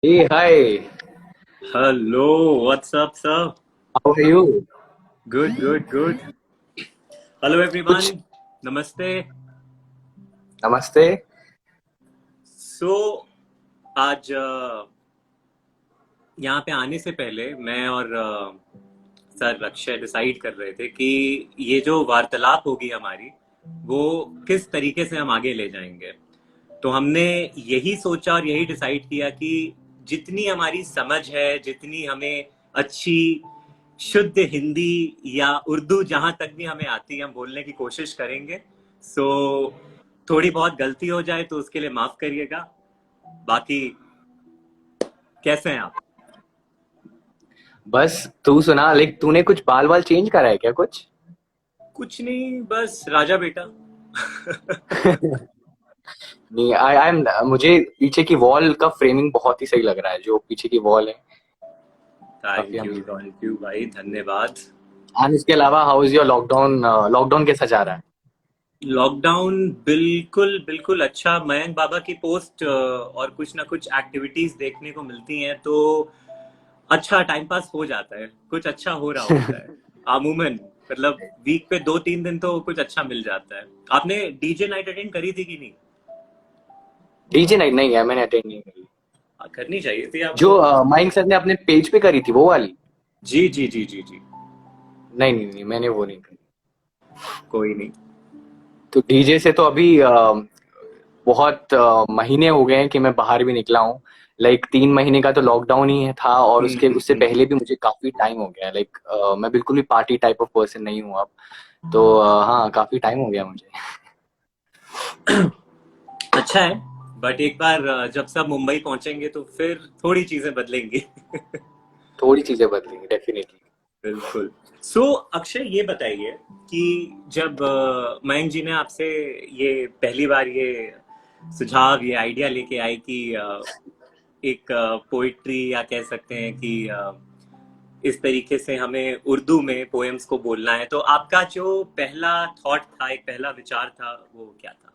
Hey, hi. Hello, what's up, sir? How are you? Good, good, good. Hello, कुछ everyone. Namaste. नमस्ते। So, आज यहाँ पे आने से पहले मैं और सर अक्षय डिसाइड कर रहे थे कि ये जो वार्तालाप होगी हमारी वो किस तरीके से हम आगे ले जाएंगे। तो हमने यही सोचा और यही डिसाइड किया कि जितनी हमारी समझ है, जितनी हमें अच्छी शुद्ध हिंदी या उर्दू जहां तक भी हमें आती है हम बोलने की कोशिश करेंगे। सो थोड़ी बहुत गलती हो जाए तो उसके लिए माफ करिएगा। बाकी कैसे हैं आप? बस तू सुना, तूने कुछ बाल वाल चेंज करा है क्या कुछ? कुछ नहीं, बस राजा बेटा। नहीं, आई एम मुझे पीछे की वॉल का फ्रेमिंग बहुत ही सही लग रहा है, जो पीछे की वॉल है काफी अमेजिंग। थैंक यू भाई, धन्यवाद। एंड इसके अलावा how is your lockdown? Lockdown कैसा जा रहा है? लॉकडाउन बिल्कुल बिल्कुल अच्छा। मयंक बाबा की पोस्ट और कुछ ना कुछ एक्टिविटीज देखने को मिलती हैं तो अच्छा टाइम पास हो जाता है, कुछ अच्छा हो रहा होता है अमूमन। मतलब वीक पे 2-3 दिन तो कुछ अच्छा मिल जाता है। आपने डीजे नाइट अटेंड करी थी कि नहीं? डीजे नाइट नहीं है, मैंने अटेंड नहीं करी। करनी चाहिए थी जो आपको। माइंड सर ने अपने पेज पे करी थी वो वाली? जी जी जी जी जी। नहीं नहीं नहीं, मैंने वो नहीं करी। कोई नहीं। तो डीजे से तो अभी बहुत महीने हो गए हैं कि मैं बाहर भी निकला हूँ। 3 महीने का तो लॉकडाउन ही था, और उसके उससे पहले भी मुझे काफी टाइम हो गया है। मैं बिल्कुल भी पार्टी टाइप ऑफ पर्सन नहीं हूँ अब। तो हाँ, काफी टाइम हो गया मुझे। अच्छा है। बट एक बार जब सब मुंबई पहुंचेंगे तो फिर थोड़ी चीजें बदलेंगी। थोड़ी चीजें बदलेंगी डेफिनेटली। बिल्कुल। सो अक्षय ये बताइए कि जब मयंक जी ने आपसे ये पहली बार ये सुझाव, ये आइडिया लेके आए कि एक पोइट्री या कह सकते हैं कि इस तरीके से हमें उर्दू में पोएम्स को बोलना है, तो आपका जो पहला थॉट था, एक पहला विचार था, वो क्या था?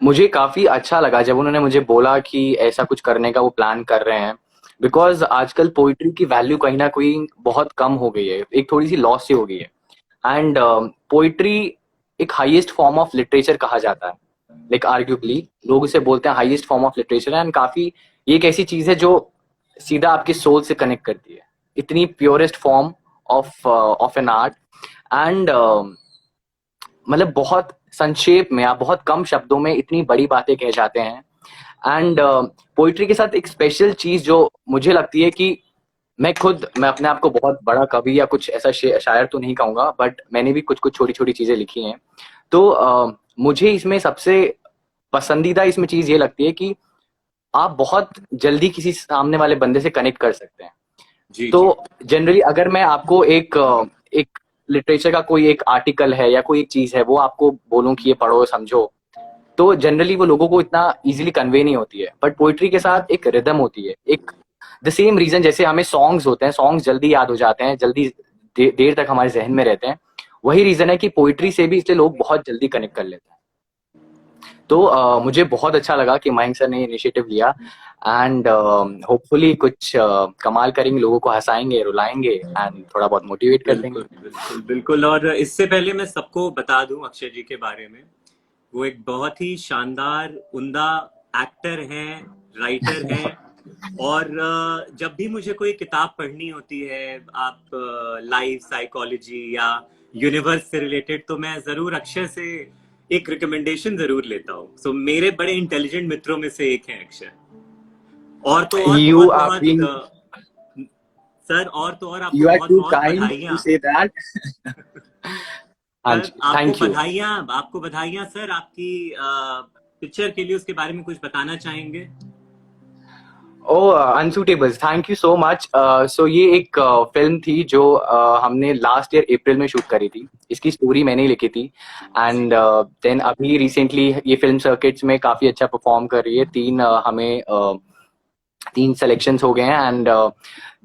मुझे काफी अच्छा लगा जब उन्होंने मुझे बोला कि ऐसा कुछ करने का वो प्लान कर रहे हैं। बिकॉज आजकल पोइट्री की वैल्यू कहीं ना कहीं बहुत कम हो गई है, एक थोड़ी सी लॉस सी हो गई है। एंड पोइट्री एक हाईएस्ट फॉर्म ऑफ लिटरेचर कहा जाता है। आर्ग्यूबली लोग इसे बोलते हैं highest form of literature. And काफी ये एक ऐसी चीज है जो सीधा आपके सोल से कनेक्ट करती है। इतनी purest form of an art. And मतलब बहुत संक्षेप में, आप बहुत कम शब्दों में इतनी बड़ी बातें कह जाते हैं। एंड पोइट्री के साथ एक स्पेशल चीज जो मुझे लगती है कि मैं अपने आप को बहुत बड़ा कवि या कुछ ऐसा शायर तो नहीं कहूंगा, बट मैंने भी कुछ कुछ छोटी छोटी चीजें लिखी हैं। तो मुझे इसमें सबसे पसंदीदा इसमें चीज ये लगती है कि आप बहुत जल्दी किसी सामने वाले बंदे से कनेक्ट कर सकते हैं। जी तो जी। जनरली अगर मैं आपको एक लिटरेचर का कोई एक आर्टिकल है या कोई एक चीज है वो आपको बोलूं कि ये पढ़ो समझो, तो जनरली वो लोगों को इतना इजीली कन्वे नहीं होती है। बट पोइट्री के साथ एक रिदम होती है, एक द सेम रीजन जैसे हमें सॉन्ग्स होते हैं, सॉन्ग्स जल्दी याद हो जाते हैं, जल्दी देर तक हमारे जहन में रहते हैं। वही रीजन है कि पोइट्री से भी इसलिए लोग बहुत जल्दी कनेक्ट कर लेते हैं। तो मुझे बहुत अच्छा लगा कि मयंक सर ने इनिशिएटिव लिया। एंड होपफुली कुछ कमाल करेंगे, लोगों को हंसाएंगे, रुलाएंगे एंड थोड़ा बहुत मोटिवेट कर देंगे। बिल्कुल बिल्कुल बिल्कुल। और इससे पहले मैं सबको बता दूं अक्षय जी के बारे में, वो एक बहुत ही शानदार उम्दा एक्टर हैं, राइटर हैं। और जब भी मुझे कोई किताब पढ़नी होती है, आप लाइफ साइकोलॉजी या यूनिवर्स से रिलेटेड, तो मैं जरूर अक्षय से एक रिकमेंडेशन जरूर लेता हूँ। सो मेरे बड़े इंटेलिजेंट मित्रों में से एक हैं अक्षय। और तो और यू बहुत आर बहुत बीइंग सर, और तो और आपको यू आर बहुत टू बहुत काइंड टू बधाइयाँ। Say that. हाँ सर जी, आपको थैंक यू। बधाइयाँ, आपको बधाइयाँ सर, आपकी पिक्चर के लिए। उसके बारे में कुछ बताना चाहेंगे? ओ अनसूटेबल्स, थैंक यू सो मच। सो ये एक फिल्म थी जो हमने लास्ट ईयर अप्रैल में शूट करी थी। इसकी स्टोरी मैंने ही लिखी थी। जी। एंड देन अभी रिसेंटली ये फिल्म सर्किट्स में काफी अच्छा परफॉर्म कर रही है। हमें 3 सिलेक्शंस हो गए हैं। एंड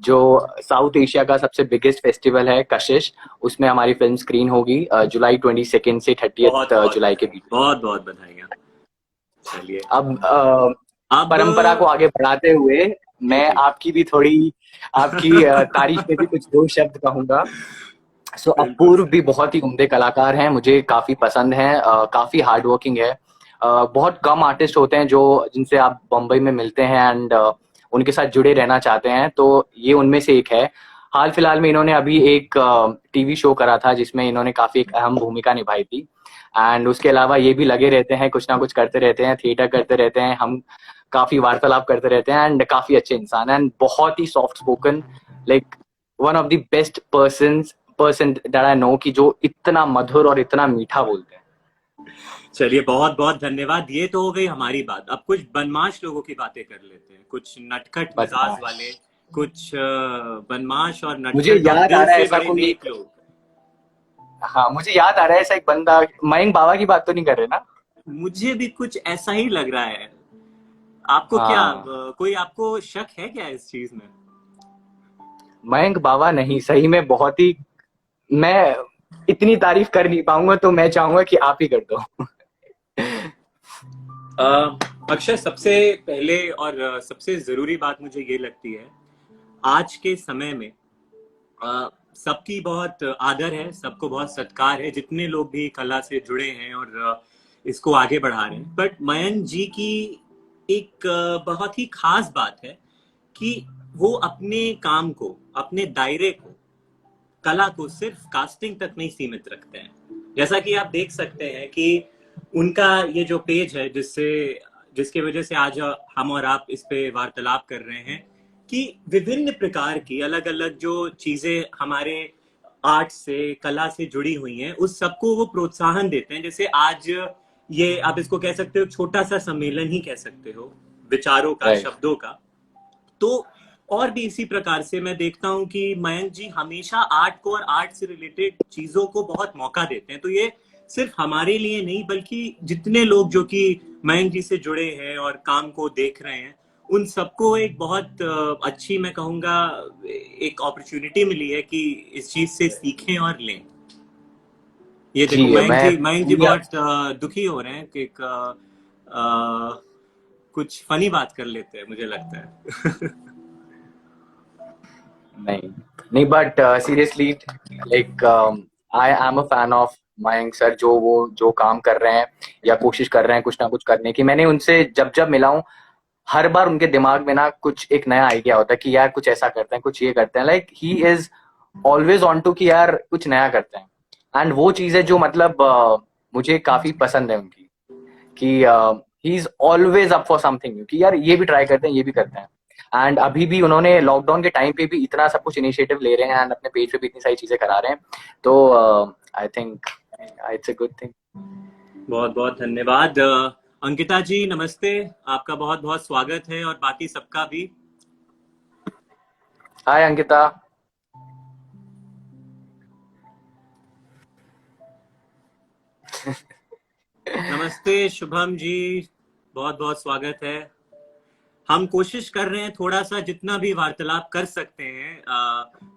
जो साउथ एशिया का सबसे बिगेस्ट फेस्टिवल है कशिश, उसमें हमारी फिल्म स्क्रीन होगी जुलाई 22 से 30 बहुत बहुत जुलाई के बधाई, बीच। बहुत बहुत बधाइयाँ। चलिए। अब अब परंपरा को आगे बढ़ाते हुए जी मैं जी आपकी भी थोड़ी आपकी तारीफ में भी कुछ दो शब्द कहूंगा। सो बिल्कुल अपूर्व सर। भी बहुत ही उम्दे कलाकार हैं, मुझे काफी पसंद हैं, काफी हार्ड वर्किंग है। बहुत कम आर्टिस्ट होते हैं जो जिनसे आप बम्बई में मिलते हैं एंड उनके साथ जुड़े रहना चाहते हैं, तो ये उनमें से एक है। हाल फिलहाल में इन्होंने अभी एक टीवी शो करा था जिसमें इन्होंने काफी एक अहम भूमिका निभाई थी। एंड उसके अलावा ये भी लगे रहते हैं, कुछ ना कुछ करते रहते हैं, थिएटर करते रहते हैं, हम काफी वार्तालाप करते रहते हैं एंड काफी अच्छे इंसान हैं एंड बहुत ही soft spoken, like one of the best person that I know कि जो इतना मधुर और इतना मीठा बोलते हैं। चलिए बहुत बहुत धन्यवाद। ये तो हो गई हमारी बात। अब कुछ बनमाश लोगों की बातें कर लेते हैं, कुछ नटखट मिजाज बदमाश। वाले, कुछ बनमाश और मुझे नटखट और याद आ दिल रहा है से ऐसा बड़े कोई, नेक लोग। हाँ मुझे याद आ रहा है ऐसा एक बंदा, मयंक बाबा की बात तो नहीं कर रहे ना? मुझे भी कुछ ऐसा ही लग रहा है। आपको क्या हाँ, कोई आपको शक है क्या इस चीज में? मयंक बाबा नहीं, सही में बहुत ही, मैं इतनी तारीफ कर नहीं पाऊंगा, तो मैं चाहूंगा कि आप ही कर दो। अक्षय, सबसे पहले और सबसे जरूरी बात मुझे ये लगती है, आज के समय में सबकी बहुत आदर है, सबको बहुत सत्कार है, जितने लोग भी कला से जुड़े हैं और इसको आगे बढ़ा रहे हैं। बट मयंक जी की एक बहुत ही खास बात है कि वो अपने काम को, अपने दायरे को, कला को सिर्फ कास्टिंग तक नहीं सीमित रखते हैं। जैसा कि आप देख सकते हैं कि उनका ये जो पेज है, जिसके वजह से आज हम और आप इस पे वार्तालाप कर रहे हैं, कि विभिन्न प्रकार की अलग अलग जो चीजें हमारे आर्ट से, कला से जुड़ी हुई हैं, उस सबको वो प्रोत्साहन देते हैं। जैसे आज ये आप इसको कह सकते हो छोटा सा सम्मेलन ही कह सकते हो, विचारों का, राइट। शब्दों का। तो और भी इसी प्रकार से मैं देखता हूं कि मयंक जी हमेशा आर्ट को और आर्ट से रिलेटेड चीजों को बहुत मौका देते हैं। तो ये सिर्फ हमारे लिए नहीं, बल्कि जितने लोग जो कि मयंक जी से जुड़े हैं और काम को देख रहे हैं, उन सबको एक बहुत अच्छी, मैं कहूंगा, एक अपॉर्चुनिटी मिली है कि इस चीज से सीखें और लें। ये देखो, जी मैं मयंक जी पूरी, बहुत दुखी हो रहे हैं कि कुछ फनी बात कर लेते हैं, मुझे लगता है। नहीं नहीं, but seriously, like I am a fan of Mayank sir, जो वो जो काम कर रहे हैं या कोशिश कर रहे हैं कुछ ना कुछ करने की। मैंने उनसे जब जब मिला हूँ, हर बार उनके दिमाग में ना कुछ एक नया आइडिया होता है कि यार कुछ ऐसा करते हैं, कुछ ये करते हैं, like he is always on to कि यार कुछ नया करते हैं। एंड वो चीज है जो मतलब मुझे काफी पसंद है उनकी, कि ही is always up for something new, कि यार ये भी ट्राई करते हैं, ये भी करते हैं। एंड अभी भी उन्होंने लॉकडाउन के टाइम पे भी इतना सब कुछ इनिशिएटिव ले रहे हैं एंड अपने पेज पे भी इतनी सारी चीजें करा रहे हैं, तो I think it's a good thing. बहुत बहुत धन्यवाद। अंकिता जी नमस्ते, आपका बहुत बहुत स्वागत है और बाकी सबका भी। हाय अंकिता। नमस्ते शुभम जी, बहुत बहुत स्वागत है। हम कोशिश कर रहे हैं थोड़ा सा जितना भी वार्तालाप कर सकते हैं,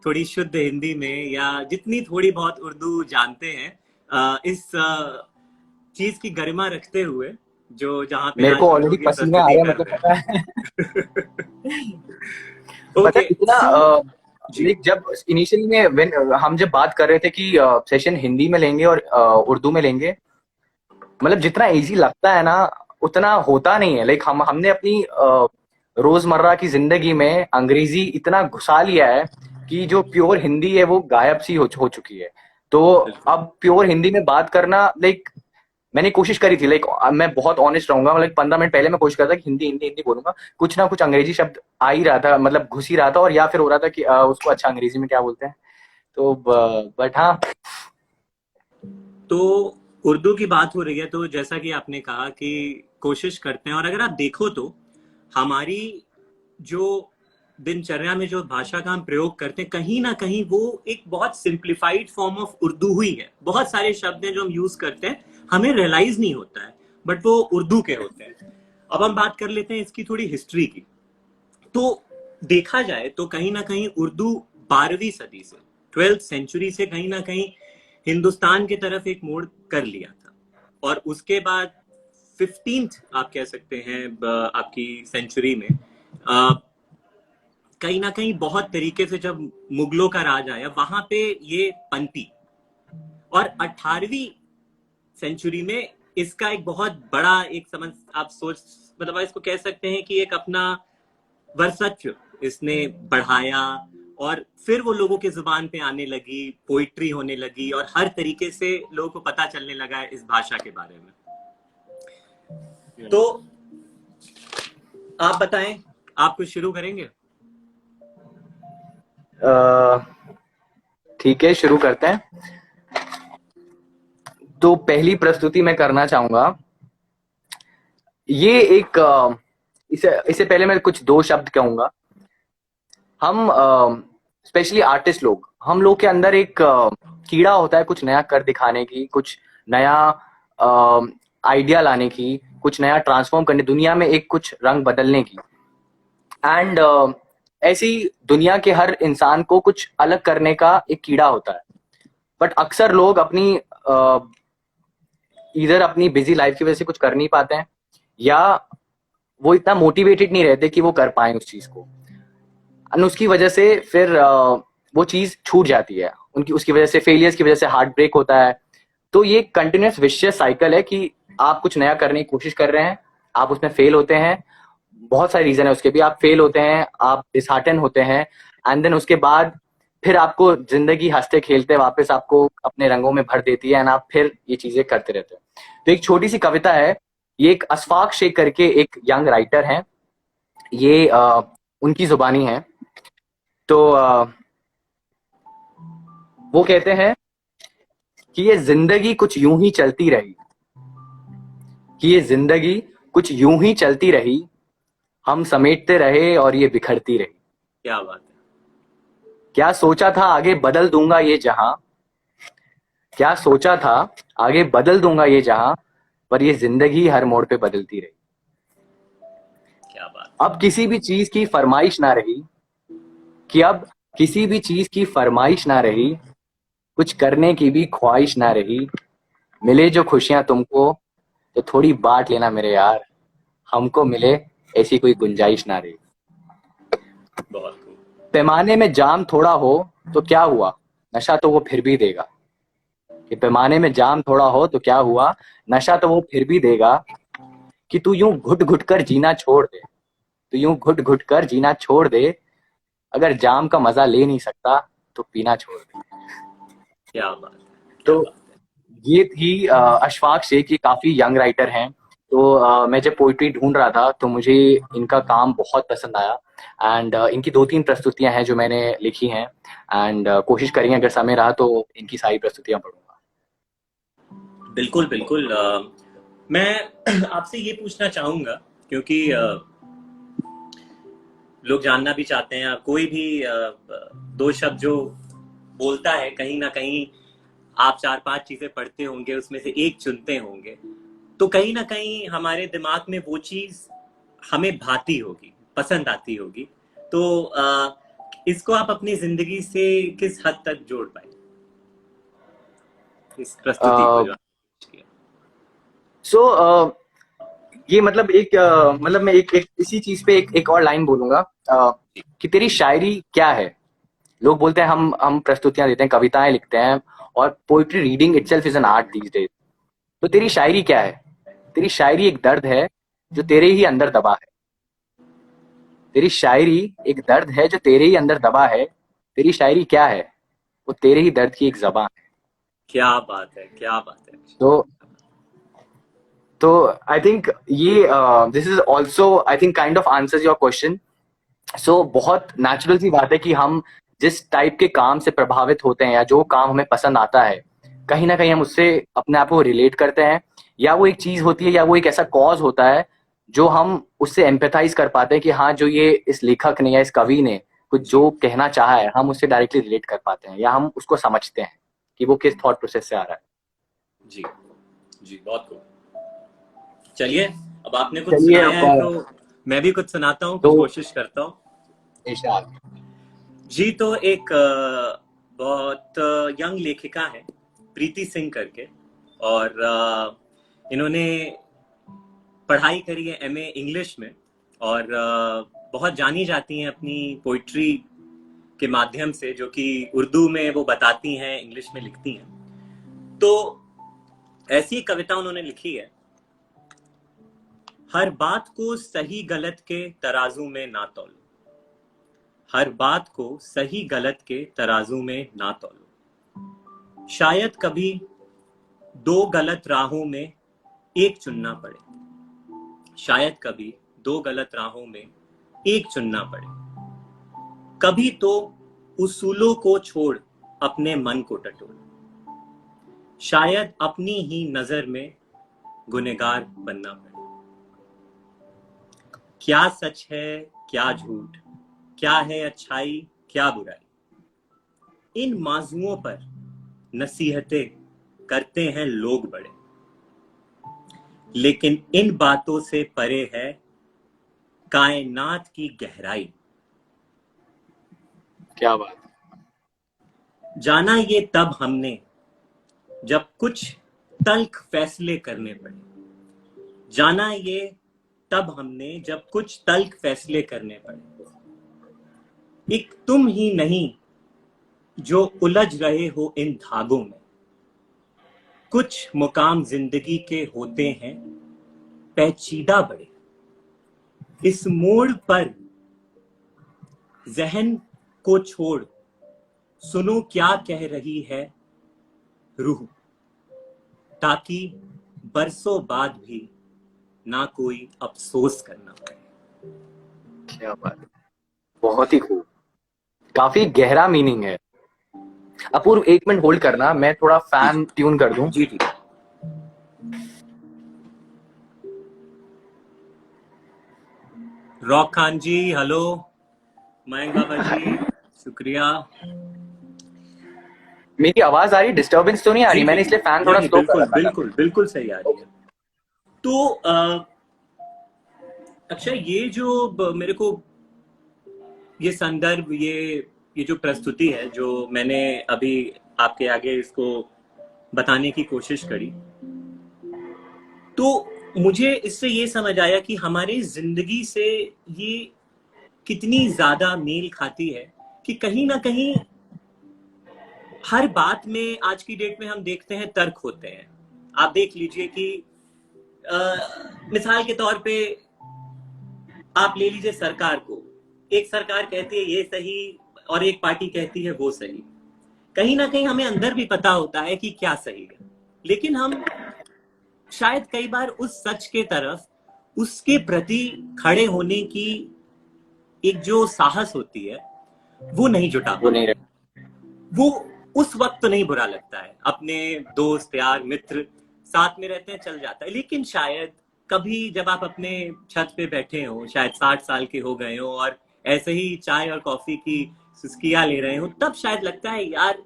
थोड़ी शुद्ध हिंदी में, या जितनी थोड़ी बहुत उर्दू जानते हैं, इस चीज की गरिमा रखते हुए जो जहाँ पे मेरे आज को हम ऑलरेडी लोग ये पसीने आ प्रस्तुति रहे हैं, कर मुझे रहे पता है। हैं। पता ओके है इतना, सो जी लाइक जब इनिशियली में हम जब बात कर रहे थे कि सेशन हिंदी में लेंगे और उर्दू में लेंगे, मतलब जितना इजी लगता है ना उतना होता नहीं है। लाइक हमने अपनी रोजमर्रा की जिंदगी में अंग्रेजी इतना घुसा लिया है कि जो प्योर हिंदी है वो गायब सी हो चुकी है। तो बिल्कुल। अब प्योर हिंदी में बात करना, लाइक मैंने कोशिश करी थी, लाइक मैं बहुत ऑनेस्ट रहूंगा, मतलब 15 मिनट पहले मैं कोशिश करता कि हिंदी हिंदी हिंदी बोलूंगा, कुछ ना कुछ अंग्रेजी शब्द आ ही रहा था, मतलब घुस ही रहा था, और या फिर हो रहा था कि उसको अच्छा अंग्रेजी में क्या बोलते हैं। तो बट हाँ। तो उर्दू की बात हो रही है, तो जैसा कि आपने कहा कि कोशिश करते हैं, और अगर आप देखो तो हमारी जो दिनचर्या में जो भाषा का हम प्रयोग करते हैं, कहीं ना कहीं वो एक बहुत सिंप्लीफाइड फॉर्म ऑफ उर्दू हुई है। बहुत सारे शब्द हैं जो हम यूज करते हैं, हमें रियलाइज नहीं होता है, बट वो उर्दू के होते हैं। अब हम बात कर लेते हैं इसकी थोड़ी हिस्ट्री की। तो देखा जाए तो कहीं ना कहीं उर्दू 12वीं सदी से, 12th सेंचुरी से कहीं ना कहीं हिंदुस्तान की तरफ एक मोड़ कर लिया था। और उसके बाद 15th आप कह सकते हैं आपकी सेंचुरी में कहीं ना कहीं बहुत तरीके से जब मुगलों का राज आया वहां पे ये पनपी, और 18वीं सेंचुरी में इसका एक बहुत बड़ा एक समझ आप सोच मतलब इसको कह सकते हैं कि एक अपना वर्चस्व इसने बढ़ाया, और फिर वो लोगों के जुबान पे आने लगी, पोइट्री होने लगी, और हर तरीके से लोगों को पता चलने लगा इस भाषा के बारे में। तो आप बताएं, आप कुछ शुरू करेंगे? ठीक है, शुरू करते हैं। तो पहली प्रस्तुति मैं करना चाहूंगा, ये एक इसे इससे पहले मैं कुछ दो शब्द कहूंगा। हम स्पेशली आर्टिस्ट लोग, हम लोग के अंदर एक कीड़ा होता है कुछ नया कर दिखाने की, कुछ नया आइडिया लाने की, कुछ नया ट्रांसफॉर्म करने, दुनिया में एक कुछ रंग बदलने की। एंड ऐसी दुनिया के हर इंसान को कुछ अलग करने का एक कीड़ा होता है। बट अक्सर लोग अपनी इधर अपनी बिजी लाइफ की वजह से कुछ कर नहीं पाते हैं, या वो इतना मोटिवेटेड नहीं रहते कि वो कर पाए उस चीज को, और उसकी वजह से फिर वो चीज छूट जाती है उनकी, उसकी वजह से फेलियर्स की वजह से हार्ट ब्रेक होता है। तो ये कंटिन्यूस विशियस साइकिल है कि आप कुछ नया करने की कोशिश कर रहे हैं, आप उसमें फेल होते हैं, बहुत सारे रीजन है उसके भी, आप फेल होते हैं, आप डिसहार्टन होते हैं, एंड देन उसके बाद फिर आपको जिंदगी हंसते खेलते वापस आपको अपने रंगों में भर देती है, एंड आप फिर ये चीजें करते रहते हैं। तो एक छोटी सी कविता है, ये एक अशफाक शेख करके एक यंग राइटर हैं, ये उनकी जुबानी है। तो वो कहते हैं कि ये जिंदगी कुछ यूं ही चलती रही, कि ये जिंदगी कुछ यूं ही चलती रही, हम समेटते रहे और ये बिखरती रही। क्या बात है! क्या सोचा था आगे बदल दूंगा ये जहां, क्या सोचा था आगे बदल दूंगा ये जहां, पर ये जिंदगी हर मोड़ पे बदलती रही। क्या बात! अब किसी भी चीज की फरमाइश ना रही, कि अब किसी भी चीज की फरमाइश ना रही, कुछ करने की भी ख्वाहिश ना रही। मिले जो खुशियां तुमको तो थोड़ी बांट लेना मेरे यार, हमको मिले ऐसी कोई गुंजाइश ना रही। बहुत खूब। पैमाने में जाम थोड़ा हो तो क्या हुआ, नशा तो वो फिर भी देगा। कि पैमाने में जाम थोड़ा हो तो क्या हुआ, नशा तो वो फिर भी देगा। कि तू यूं घुट घुट कर जीना छोड़ दे, तू यूं घुट घुट कर जीना छोड़ दे, अगर जाम का मजा ले नहीं सकता तो पीना छोड़ दे। क्या बात है! क्या तो बात है! ये थी अशफाक शेख, ये काफी यंग राइटर हैं। तो मैं जब पोइट्री ढूंढ रहा था तो मुझे इनका काम बहुत पसंद आया, एंड इनकी दो तीन प्रस्तुतियां हैं जो मैंने लिखी हैं, एंड कोशिश करेंगे अगर समय रहा तो इनकी सारी प्रस्तुतियां पढ़ूंगा। बिल्कुल बिल्कुल। मैं आपसे ये पूछना चाहूंगा, क्योंकि लोग जानना भी चाहते हैं, कोई भी दो शब्द जो बोलता है कहीं ना कहीं आप 4-5 चीजें पढ़ते होंगे, उसमें से एक चुनते होंगे, तो कहीं ना कहीं हमारे दिमाग में वो चीज हमें भाती होगी, पसंद आती होगी। तो इसको आप अपनी जिंदगी से किस हद तक जोड़ पाए, इस प्रस्तुति को जो आपने किया? ये मतलब एक मतलब मैं एक इसी चीज पे एक और लाइन बोलूंगा, कि तेरी शायरी क्या है। लोग बोलते हैं हम प्रस्तुतियां देते हैं, कविताएं लिखते हैं, और poetry reading itself is an art these days. तो तेरी शायरी क्या है, तेरी शायरी एक दर्द है जो तेरे ही अंदर दबा है। तेरी शायरी एक दर्द है जो तेरे ही अंदर दबा है। तेरी शायरी क्या है, वो तेरे ही दर्द की एक ज़बान है। क्या बात है! क्या बात है! तो तो आई थिंक ये this is also I think kind of answers your question. So बहुत नेचुरल सी बात है कि हम जिस टाइप के काम से प्रभावित होते हैं, या जो काम हमें पसंद आता है, कहीं ना कहीं हम उससे अपने आप को रिलेट करते हैं, या वो एक चीज होती है, या वो एक ऐसा कॉज होता है जो हम उससे एम्पैथाइज कर पाते हैं कि हाँ, जो ये इस लेखक ने या इस कवि ने कुछ जो कहना चाहा है, हम उससे डायरेक्टली रिलेट कर पाते हैं, या हम उसको समझते हैं कि वो किस थॉट प्रोसेस से आ रहा है। जी जी, बहुत खूब। चलिए, अब आपने कुछ चलिए सुनाया है अब तो मैं भी कुछ सुनाता हूँ, तो कुछ कोशिश करता हूँ। इरशाद। जी, तो एक बहुत यंग लेखिका है, प्रीति सिंह करके, और इन्होंने पढ़ाई करी है एमए इंग्लिश में, और बहुत जानी जाती हैं अपनी पोइट्री के माध्यम से, जो कि उर्दू में वो बताती हैं, इंग्लिश में लिखती हैं। तो ऐसी कविता उन्होंने लिखी है, हर बात को सही गलत के तराजू में ना तौलो, हर बात को सही गलत के तराजू में ना तौलो, शायद कभी दो गलत राहों में एक चुनना पड़े, शायद कभी दो गलत राहों में एक चुनना पड़े, कभी तो उसूलों को छोड़ अपने मन को टटोल, शायद अपनी ही नजर में गुनहगार बनना पड़े। क्या सच है क्या झूठ, क्या है अच्छाई क्या बुराई, इन मौजुओं पर नसीहतें करते हैं लोग बड़े, लेकिन इन बातों से परे है कायनात की गहराई। क्या बात। जाना ये तब हमने जब कुछ तल्ख फैसले करने पड़े, जाना ये तब हमने जब कुछ तल्ख फैसले करने पड़े, एक तुम ही नहीं जो उलझ रहे हो इन धागों में, कुछ मुकाम जिंदगी के होते हैं पेचीदा बड़े, इस मोड़ पर जहन को छोड़ सुनो क्या कह रही है रूह, ताकि बरसों बाद भी ना कोई अफसोस करना पड़े। क्या बात है। बहुत ही खूब, काफी गहरा मीनिंग है। अपूर्व 1 मिनट होल्ड करना, मैं थोड़ा फैन ट्यून कर दूं। जी ठीक। रॉक खान जी हेलो, मयंक बाबा जी शुक्रिया। मेरी आवाज आ रही, डिस्टर्बेंस तो नहीं आ रही? मैंने इसलिए फैन थोड़ा स्लो कर बिल्कुल रखा था। बिल्कुल बिल्कुल सही आ रही है। तो अक्षय, ये जो मेरे को ये संदर्भ, ये जो प्रस्तुति है जो मैंने अभी आपके आगे इसको बताने की कोशिश करी, तो मुझे इससे ये समझ आया कि हमारी जिंदगी से ये कितनी ज्यादा मेल खाती है कि कहीं ना कहीं हर बात में आज की डेट में हम देखते हैं तर्क होते हैं। आप देख लीजिए कि मिसाल के तौर पे आप ले लीजिए सरकार को, एक सरकार कहती है ये सही और एक पार्टी कहती है वो सही। कहीं ना कहीं हमें अंदर भी पता होता है कि क्या सही है, लेकिन हम शायद कई बार उस सच के तरफ, उसके प्रति खड़े होने की एक जो साहस होती है वो नहीं जुटा वो नहीं रहे। वो उस वक्त तो नहीं बुरा लगता है, अपने दोस्त यार मित्र साथ में रहते हैं चल जाता है, लेकिन शायद कभी जब आप अपने छत पे बैठे हो, शायद 60 साल के हो गए हो और ऐसे ही चाय और कॉफी की सुस्कियां ले रहे हो, तब शायद लगता है यार,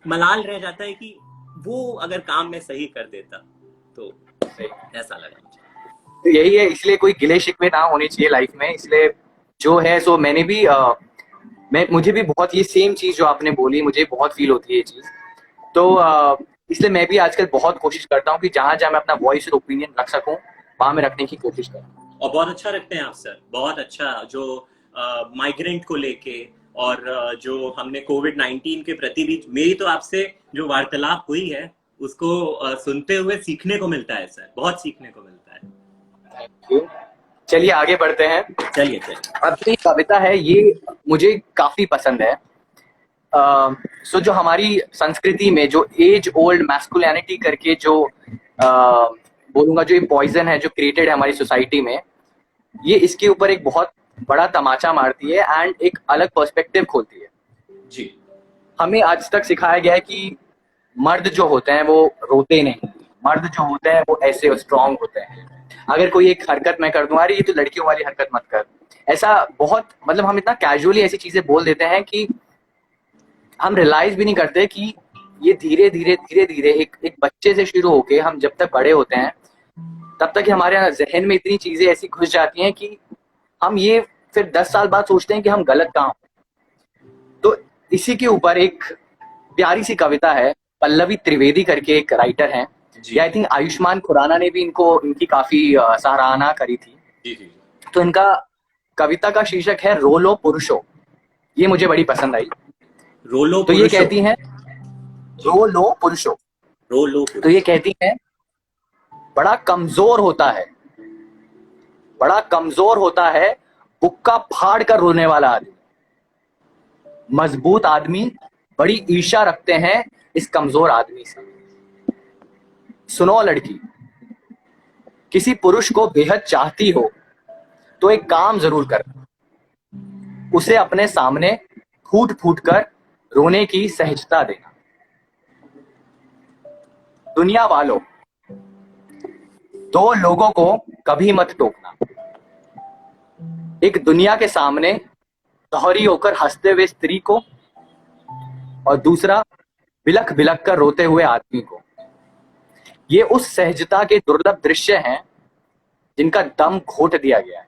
मलाल रह जाता है कि वो अगर काम में सही कर देता तो। ऐसा लगा मुझे। तो यही है, इसलिए कोई गिले शिकवे ना होने चाहिए लाइफ में। इसलिए जो है सो मैंने भी मुझे भी बहुत ये सेम चीज जो आपने बोली, मुझे बहुत फील होती है ये चीज। तो इसलिए मैं भी आजकल बहुत कोशिश करता हूँ कि जहां जहां मैं अपना वॉइस और ओपिनियन रख सकूं वहां मैं रखने की कोशिश करूँ। और बहुत अच्छा रखते हैं आप सर, बहुत अच्छा। जो माइग्रेंट को लेके और जो हमने कोविड-19 के प्रति भी, मेरी तो आपसे जो वार्तालाप हुई है उसको सुनते हुए सीखने को मिलता है सर, बहुत सीखने को मिलता है। Thank you. चलिए आगे बढ़ते हैं। चलिए अब जो ये कविता है ये मुझे काफी पसंद है। सो जो हमारी संस्कृति में जो एज ओल्ड मैस्कुलिनिटी करके जो बोलूंगा जो ये पॉइजन है जो क्रिएटेड है हमारी सोसाइटी में, ये इसके ऊपर एक बहुत बड़ा तमाचा मारती है एंड एक अलग पर्सपेक्टिव खोलती है जी। हमें आज तक सिखाया गया है कि मर्द जो होते हैं वो रोते नहीं, मर्द जो होते हैं वो ऐसे स्ट्रांग होते हैं। अगर कोई एक हरकत मैं कर दूं, अरे ये तो लड़कियों वाली हरकत मत कर, ऐसा बहुत मतलब हम इतना कैजुअली ऐसी चीजें बोल देते हैं कि हम रियलाइज भी नहीं करते कि ये धीरे धीरे धीरे धीरे एक बच्चे से शुरू होके हम जब तक बड़े होते हैं तब तक हमारे जहन में इतनी चीजें ऐसी घुस जाती हैं कि हम ये फिर 10 साल बाद सोचते हैं कि हम गलत कहाँ हो। तो इसी के ऊपर एक प्यारी सी कविता है, पल्लवी त्रिवेदी करके एक राइटर हैं, जी या आई थिंक आयुष्मान खुराना ने भी इनकी काफी सराहना करी थी। जी जी। तो इनका कविता का शीर्षक है रोलो पुरुषो। ये मुझे बड़ी पसंद आई। रोलो तो ये पुरुषो। कहती हैं जी। रोलो पुरुषो। रोलो तो ये पुरुषो। कहती हैं बड़ा कमजोर होता है, बड़ा कमजोर होता है बुक्का फाड़ कर रोने वाला आदमी। मजबूत आदमी बड़ी ईर्ष्या रखते हैं इस कमजोर आदमी से। सुनो लड़की, किसी पुरुष को बेहद चाहती हो तो एक काम जरूर कर, उसे अपने सामने फूट फूट कर रोने की सहजता देना। दुनिया वालों, दो लोगों को कभी मत टोकना। एक दुनिया के सामने दोहरी होकर हंसते हुए स्त्री को, और दूसरा बिलख बिलख कर रोते हुए आदमी को। ये उस सहजता के दुर्लभ दृश्य हैं जिनका दम घोट दिया गया है।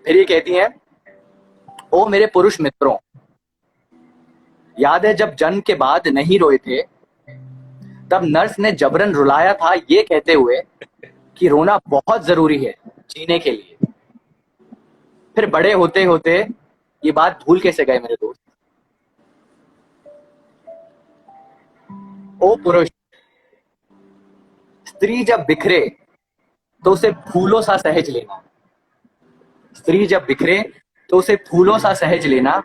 फिर ये कहती हैं, ओ मेरे पुरुष मित्रों, याद है जब जन्म के बाद नहीं रोए थे, तब नर्स ने जबरन रुलाया था ये कहते हुए कि रोना बहुत जरूरी है जीने के लिए। फिर बड़े होते होते ये बात भूल कैसे गए मेरे दोस्त। ओ पुरुष, स्त्री जब बिखरे तो उसे फूलों सा सहज लेना। स्त्री जब बिखरे तो उसे फूलों सा सहज लेना।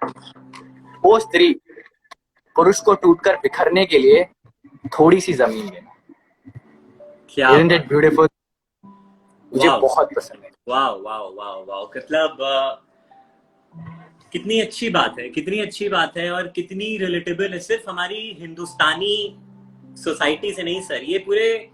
ओ स्त्री, पुरुष को टूटकर बिखरने के लिए थोड़ी सी जमीन लेना। क्या Isn't it बात। beautiful? मुझे वाह बहुत पसंद है। वाह वाह वाह वाह, मतलब कितनी अच्छी बात है, कितनी अच्छी बात है, और कितनी रिलेटेबल है। सिर्फ हमारी हिंदुस्तानी सोसाइटी से नहीं सर, ये पूरे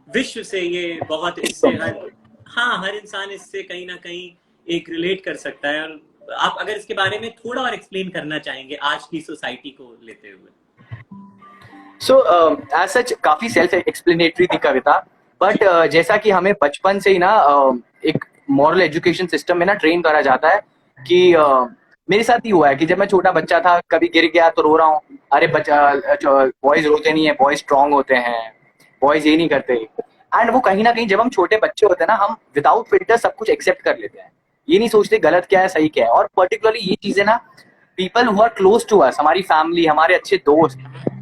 विश्व से ये बहुत, इससे हर, हाँ, हर इंसान इससे कहीं ना कहीं एक रिलेट कर सकता है। और आप अगर इसके बारे में थोड़ा और एक्सप्लेन करना चाहेंगे आज की सोसाइटी को लेते हुए। सो एज सच काफी सेल्फ एक्सप्लेनेटरी थी कविता, बट जैसा कि हमें बचपन से ही ना एक मॉरल एजुकेशन सिस्टम में ना ट्रेन करा जाता है कि मेरे साथ ही हुआ है कि जब मैं छोटा बच्चा था कभी गिर गया तो रो रहा हूँ, अरे बच्चा, बॉयज रोते नहीं है, बॉयज स्ट्रांग होते हैं, बॉयज ये नहीं करते। एंड वो कहीं ना कहीं जब हम छोटे बच्चे होते हैं ना, हम विदाउट फिल्टर सब कुछ एक्सेप्ट कर लेते हैं, ये नहीं सोचते गलत क्या है सही क्या है। और पर्टिकुलरली ये चीजें ना people who are close to us, हमारी फैमिली, हमारे अच्छे दोस्त,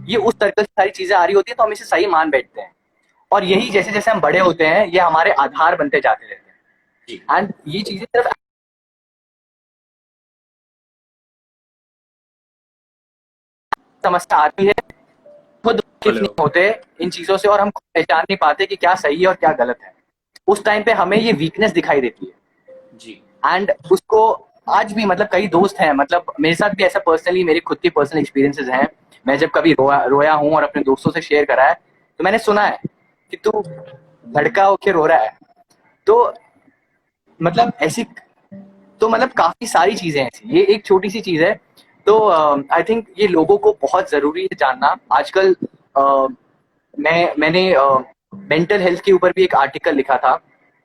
ये उस तरह से सारी चीजें आ रही होती है तो हम इसे सही मान बैठते हैं। और यही जैसे जैसे हम बड़े होते हैं ये हमारे आधार बनते जाते रहते जी हैं। एंड ये चीजें सिर्फ समस्या आती है, खुद वाकिफ हेलो। नहीं होते इन चीजों से, और हम खुद पहचान नहीं पाते कि क्या सही है और क्या गलत है। उस टाइम पे हमें ये वीकनेस दिखाई देती है। जी एंड उसको आज भी मतलब कई दोस्त हैं, मतलब मेरे साथ भी ऐसा पर्सनली मेरी खुद की पर्सनल एक्सपीरियंसेस हैं। मैं जब कभी रोया हूँ और अपने दोस्तों से शेयर करा है तो मैंने सुना है कि तू लड़का होके रो रहा है। तो मतलब ऐसी, तो मतलब काफी सारी चीजें ऐसी, ये एक छोटी सी चीज है। तो आई थिंक ये लोगों को बहुत जरूरी है जानना आजकल। मैंने मेंटल हेल्थ के ऊपर भी एक आर्टिकल लिखा था।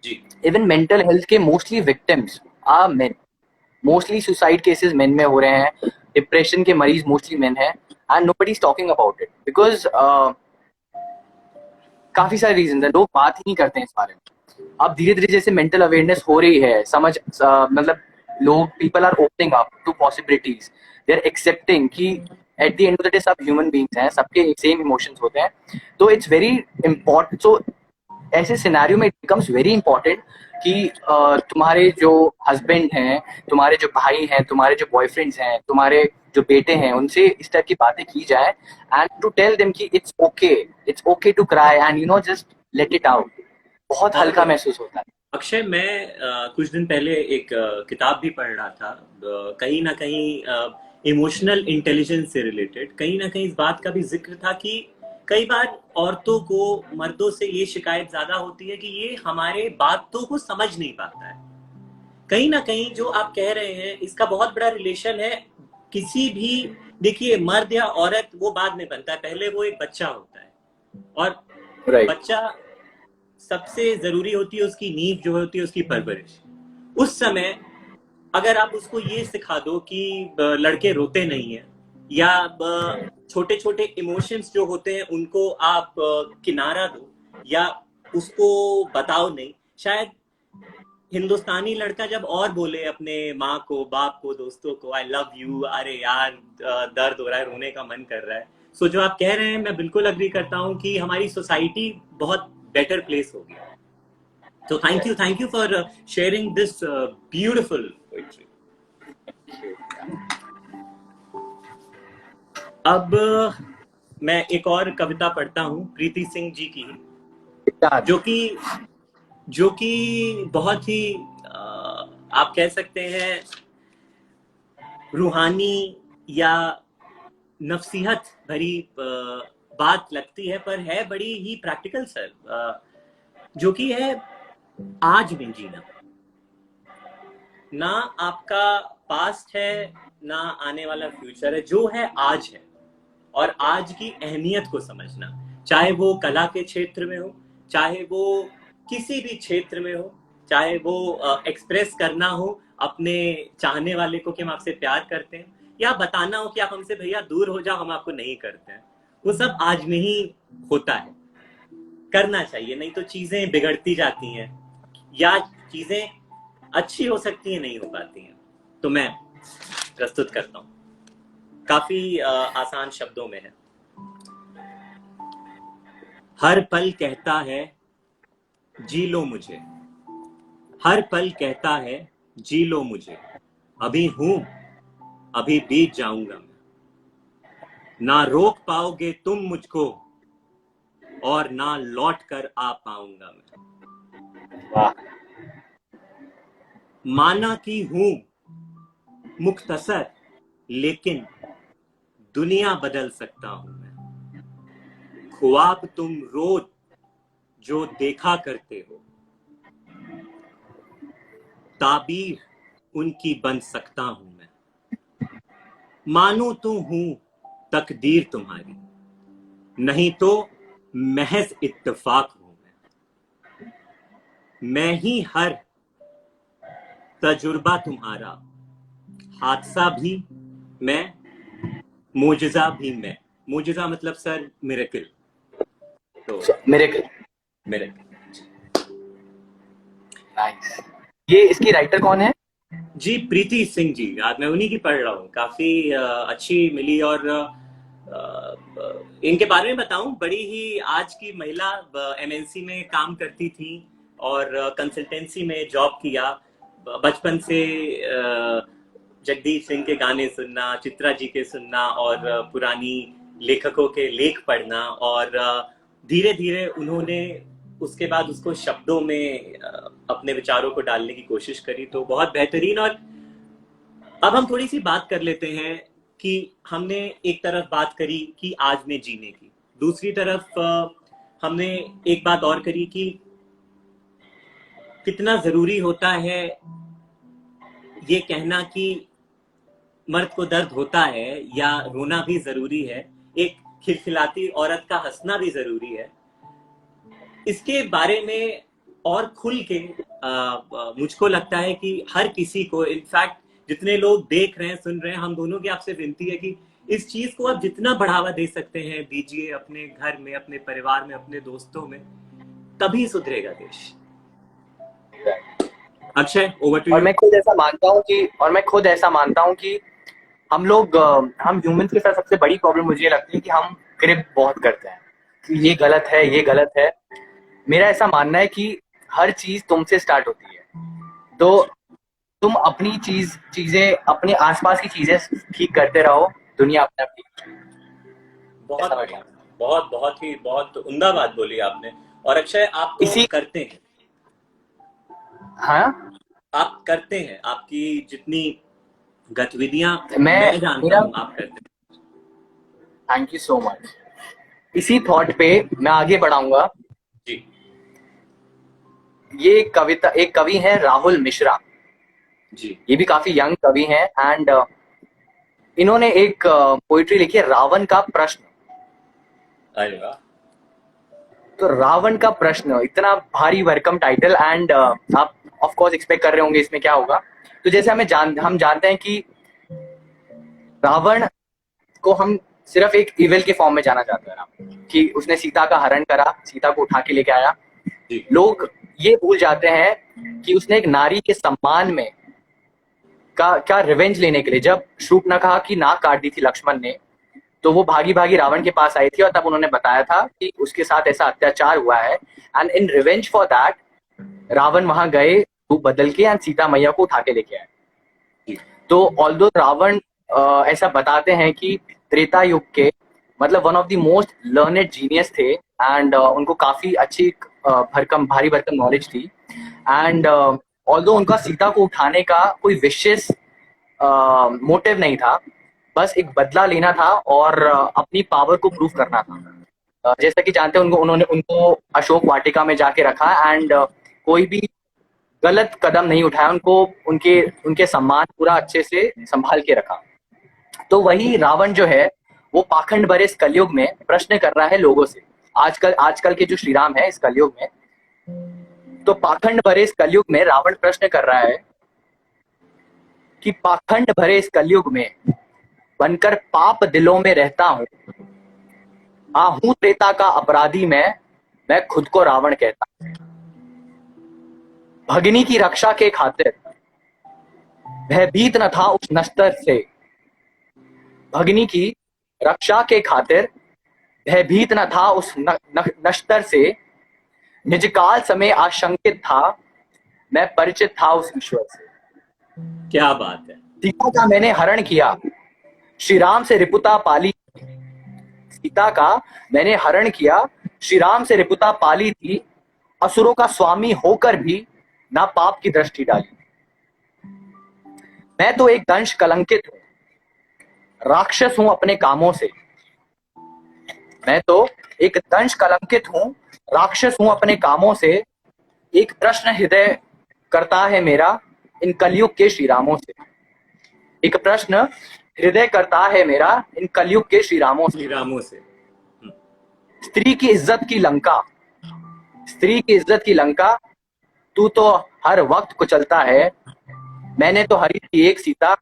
जी इवन मेंटल हेल्थ के mostly victims are men, mostly suicide cases men में हो रहे हैं, डिप्रेशन के मरीज मोस्टली मेन है, and nobody is talking about it because काफी सारे रीजन है, लोग बात ही नहीं करते हैं इस बारे में। अब धीरे धीरे जैसे मेंटल अवेयरनेस हो रही है, समझ मतलब लोग, people are opening up to possibilities, they are accepting कि at the end of the day सब ह्यूमन बींग्स हैं, सबके सेम इमोशंस होते हैं। तो इट्स वेरी इंपॉर्टेंट, सो ऐसे सिनेरियो में इट बिकम्स वेरी इंपॉर्टेंट कि तुम्हारे जो हस्बैंड हैं, तुम्हारे जो भाई हैं, तुम्हारे जो बॉयफ्रेंड्स हैं, तुम्हारे जो बेटे हैं, उनसे इस टाइप की बातें की जाए एंड टू टेल देम कि it's okay to cry and you know just let it out. बहुत और हल्का महसूस होता है। अक्षय, मैं कुछ दिन पहले एक किताब भी पढ़ रहा था, कहीं ना कहीं इमोशनल इंटेलिजेंस से रिलेटेड, कहीं ना कहीं इस बात का भी जिक्र था कि कई बार औरतों को मर्दों से ये शिकायत ज्यादा होती है कि ये हमारे बातों को समझ नहीं पाता है। कहीं ना कहीं जो आप कह रहे हैं इसका बहुत बड़ा रिलेशन है। किसी भी, देखिए, मर्द या औरत वो बाद में बनता है, पहले वो एक बच्चा होता है, और राइट। बच्चा सबसे जरूरी होती है उसकी नींव जो होती है उसकी परवरिश। उस समय अगर आप उसको ये सिखा दो कि लड़के रोते नहीं है, या छोटे छोटे इमोशंस जो होते हैं उनको आप किनारा दो या उसको बताओ नहीं। शायद हिंदुस्तानी लड़का जब और बोले अपने माँ को, बाप को, दोस्तों को, आई लव यू, अरे यार दर्द हो रहा है, रोने का मन कर रहा है। सो जो आप कह रहे हैं मैं बिल्कुल अग्री करता हूँ कि हमारी सोसाइटी बहुत बेटर प्लेस होगी। तो thank you for sharing this beautiful poetry. अब मैं एक और कविता पढ़ता हूँ प्रीति सिंह जी की, जो कि बहुत ही आप कह सकते हैं रूहानी या नफसीहत भरी बात लगती है, पर है बड़ी ही प्रैक्टिकल सर। जो कि है आज में जीना। ना आपका पास्ट है ना आने वाला फ्यूचर है, जो है आज है। और आज की अहमियत को समझना, चाहे वो कला के क्षेत्र में हो, चाहे वो किसी भी क्षेत्र में हो, चाहे वो एक्सप्रेस करना हो अपने चाहने वाले को कि हम आपसे प्यार करते हैं, या बताना हो कि आप हमसे भैया दूर हो जाओ, हम आपको नहीं करते हैं, वो सब आज में ही होता है। करना चाहिए, नहीं तो चीजें बिगड़ती जाती हैं या चीजें अच्छी हो सकती है, नहीं हो पाती हैं। तो मैं प्रस्तुत करता हूं, काफी आसान शब्दों में है। हर पल कहता है जी लो मुझे, हर पल कहता है जी लो मुझे, अभी हूं अभी बीत जाऊंगा मैं, ना रोक पाओगे तुम मुझको और ना लौट कर आ पाऊंगा मैं। माना कि हूं मुख्तसर लेकिन दुनिया बदल सकता हूं मैं, ख्वाब तुम रोज जो देखा करते हो, ताबीर उनकी बन सकता हूं मैं, मानो तो हूं तकदीर तुम्हारी, नहीं तो महज इत्तेफाक हूं मैं ही हर तजुर्बा तुम्हारा, हादसा भी मैं, मोजज़ा भी मैं। मोजज़ा मतलब सर मिरेकल। तो मिरेकल। नाइस। ये इसकी राइटर कौन है? जी प्रीति सिंह जी, आज मैं उन्हीं की पढ़ रहा हूँ, काफी अच्छी मिली। और इनके बारे में बताऊं, बड़ी ही आज की महिला एमएनसी में काम करती थी और कंसल्टेंसी में जॉब किया। बचपन से जगदीश सिंह के गाने सुनना, चित्रा जी के सुनना और पुरानी लेखकों के लेख पढ़ना, और धीरे धीरे उन्होंने उसके बाद उसको शब्दों में अपने विचारों को डालने की कोशिश करी। तो बहुत बेहतरीन। और अब हम थोड़ी सी बात कर लेते हैं कि हमने एक तरफ बात करी कि आज में जीने की, दूसरी तरफ हमने एक बात और करी कि कितना जरूरी होता है ये कहना कि मर्द को दर्द होता है या रोना भी जरूरी है, एक खिलखिलाती औरत का हंसना भी जरूरी है। इसके बारे में और खुल के मुझको लगता है कि हर किसी को, इनफैक्ट जितने लोग देख रहे हैं, सुन रहे हैं, हम दोनों की आपसे विनती है कि इस चीज को आप जितना बढ़ावा दे सकते हैं दीजिए, अपने घर में, अपने परिवार में, अपने दोस्तों में, तभी सुधरेगा देश। Akshay, over to you. और मैं खुद ऐसा मानता हूँ कि हम लोग, हम ह्यूमंस के साथ सबसे बड़ी प्रॉब्लम मुझे लगती है कि हम ग्रिप बहुत करते हैं कि ये गलत है, ये गलत है। मेरा ऐसा मानना है कि हर चीज तुमसे स्टार्ट होती है, तो तुम अपनी चीजें, अपने आसपास की चीजें ठीक करते रहो, दुनिया अपने आप ठीक। बहुत उम्दा बात बोली आपने। और अक्षय, आप तो करते हैं। हाँ, आप करते हैं, आपकी जितनी गतिविधियां मैं जानता हूं आप करते हैं। Thank you so much. इसी थॉट पे मैं आगे बढ़ाऊंगा जी। ये कविता, एक कवि है राहुल मिश्रा जी, ये भी काफी यंग कवि हैं, एंड इन्होंने एक पोइट्री लिखी है, रावण का प्रश्न। अरे वाह। तो रावण का प्रश्न, इतना भारी भरकम टाइटल, एंड आप ऑफ कोर्स एक्सपेक्ट कर रहे होंगे इसमें क्या होगा। तो जैसे हम जानते हैं कि रावण को हम सिर्फ एक इविल के फॉर्म में जाना जाता है रावण, कि उसने सीता का हरण करा, सीता को उठा के लेके आया। जी लोग ये भूल जाते हैं कि उसने एक नारी के सम्मान में का रिवेंज लेने के लिए, जब शूर्पणखा की नाक काट दी थी लक्ष्मण ने, तो वो भागी भागी रावण के पास आई थी और तब उन्होंने बताया था कि उसके साथ ऐसा अत्याचार हुआ है, and in revenge for that Ravana वहां गए रूप बदल के एंड सीता मैया को उठा के लेके आए। जी तो ऑल्दो रावण ऐसा बताते हैं कि त्रेता युग के मतलब one of the most learned genius थे, एंड उनको काफी अच्छी भरकम भारी भरकम नॉलेज थी, एंड ऑल्दो उनका सीता को उठाने का कोई विशेष मोटिव नहीं था, बस एक बदला लेना था और अपनी पावर को प्रूव करना था। जैसा कि जानते हैं उन्होंने उनको अशोक वाटिका में जाके रखा, एंड कोई भी गलत कदम नहीं उठाया, उनको उनके उनके सम्मान पूरा अच्छे से संभाल के रखा। तो वही रावण जो है वो पाखंड भरे इस कलयुग में प्रश्न कर रहा है लोगों से। आजकल के जो श्री राम है इस कलयुग में, तो पाखंड भरे इस कलयुग में रावण प्रश्न कर रहा है कि पाखंड भरे इस कलयुग में बनकर पाप दिलों में रहता हूं, हाँ हूं त्रेता का अपराधी मैं खुद को रावण कहता हूं। भगिनी की रक्षा के खातिर भयभीत न था उस नश्तर से, भगिनी की रक्षा के खातिर भयभीत न था उस नश्तर से, निजकाल समय आशंकित था, मैं परिचित था उस ईश्वर से। क्या बात है। सीता का मैंने हरण किया, श्री राम से रिपुता पाली, सीता का मैंने हरण किया, श्री राम से रिपुता पाली थी, असुरों का स्वामी होकर भी ना पाप की दृष्टि डाली। मैं तो एक दंश कलंकित हूं, राक्षस हूं अपने कामों से, मैं तो एक दंश कलंकित हूं, राक्षस हूं अपने कामों से, एक प्रश्न हृदय करता है मेरा इन कलयुग के श्री रामों से, एक प्रश्न हृदय करता है मेरा इन कलयुग के श्री रामों से। श्री रामों से। स्त्री की इज्जत की लंका, स्त्री की इज्जत की लंका, तू तो हर वक्त कुचलता है, मैंने तो हरी थी एक सीता,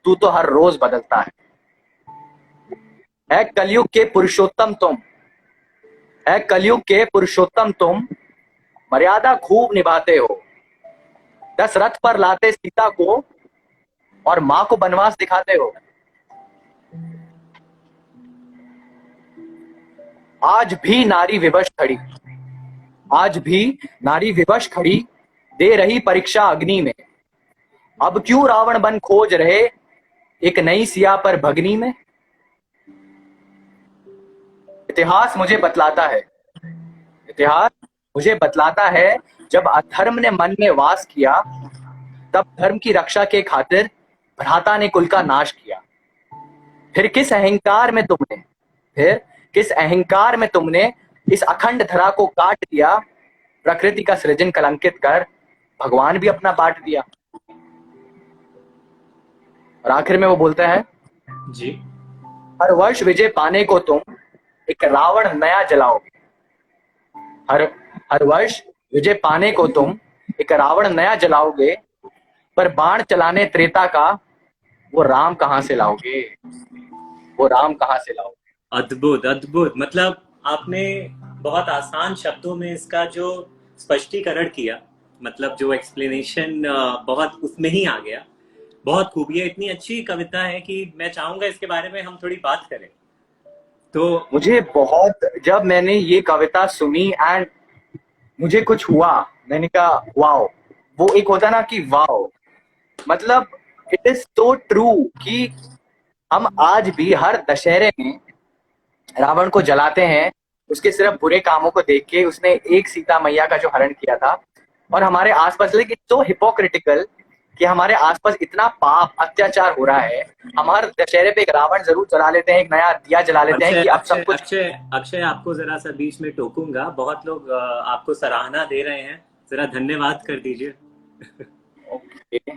तू तो हर रोज बदलता है कलयुग के पुरुषोत्तम तुम, है कलयुग के पुरुषोत्तम तुम, मर्यादा खूब निभाते हो, दशरथ पर लाते सीता को और मां को बनवास दिखाते हो। आज भी नारी विवश खड़ी, आज भी नारी विवश खड़ी, दे रही परीक्षा अग्नि में, अब क्यों रावण बन खोज रहे एक नई सिया पर भगनी में। इतिहास मुझे बतलाता है, इतिहास मुझे बतलाता है, जब अधर्म ने मन में वास किया, तब धर्म की रक्षा के खातिर भ्राता ने कुल का नाश किया। फिर किस अहंकार में तुमने, फिर किस अहंकार में तुमने इस अखंड धरा को काट दिया, प्रकृति का सृजन कलंकित कर भगवान भी अपना बांट दिया। और आखिर में वो बोलता है जी हर वर्ष विजय पाने को तुम एक रावण नया जलाओगे, हर हर वर्ष विजय पाने को तुम एक रावण नया जलाओगे, पर बाण चलाने त्रेता का वो राम कहां से लाओगे, वो राम कहां से लाओगे। अद्भुत अद्भुत। मतलब आपने बहुत आसान शब्दों में इसका जो स्पष्टीकरण किया, मतलब जो एक्सप्लेनेशन बहुत उसमें ही आ गया। बहुत खूब, ये इतनी अच्छी कविता है कि मैं चाहूंगा इसके बारे में हम थोड़ी बात करें। तो मुझे बहुत, जब मैंने ये कविता सुनी एंड मुझे कुछ हुआ, मैंने कहा वाओ, वो एक होता ना कि वाओ, मतलब इट इज सो ट्रू कि हम आज भी हर दशहरे में रावण को जलाते हैं, उसके सिर्फ बुरे कामों को देख के, उसने एक सीता मैया का जो हरण किया था, और हमारे आसपास, लेकिन सो हिपोक्रिटिकल कि हमारे आसपास इतना पाप अत्याचार हो रहा है, हम हर दशहरे पे एक रावण जरूर जला लेते हैं, एक नया दिया जला लेते हैं कि अब सब कुछ। अक्षय आपको जरा सा बीच में टोकूंगा, बहुत लोग आपको सराहना दे रहे हैं, जरा धन्यवाद कर दीजिए। Okay,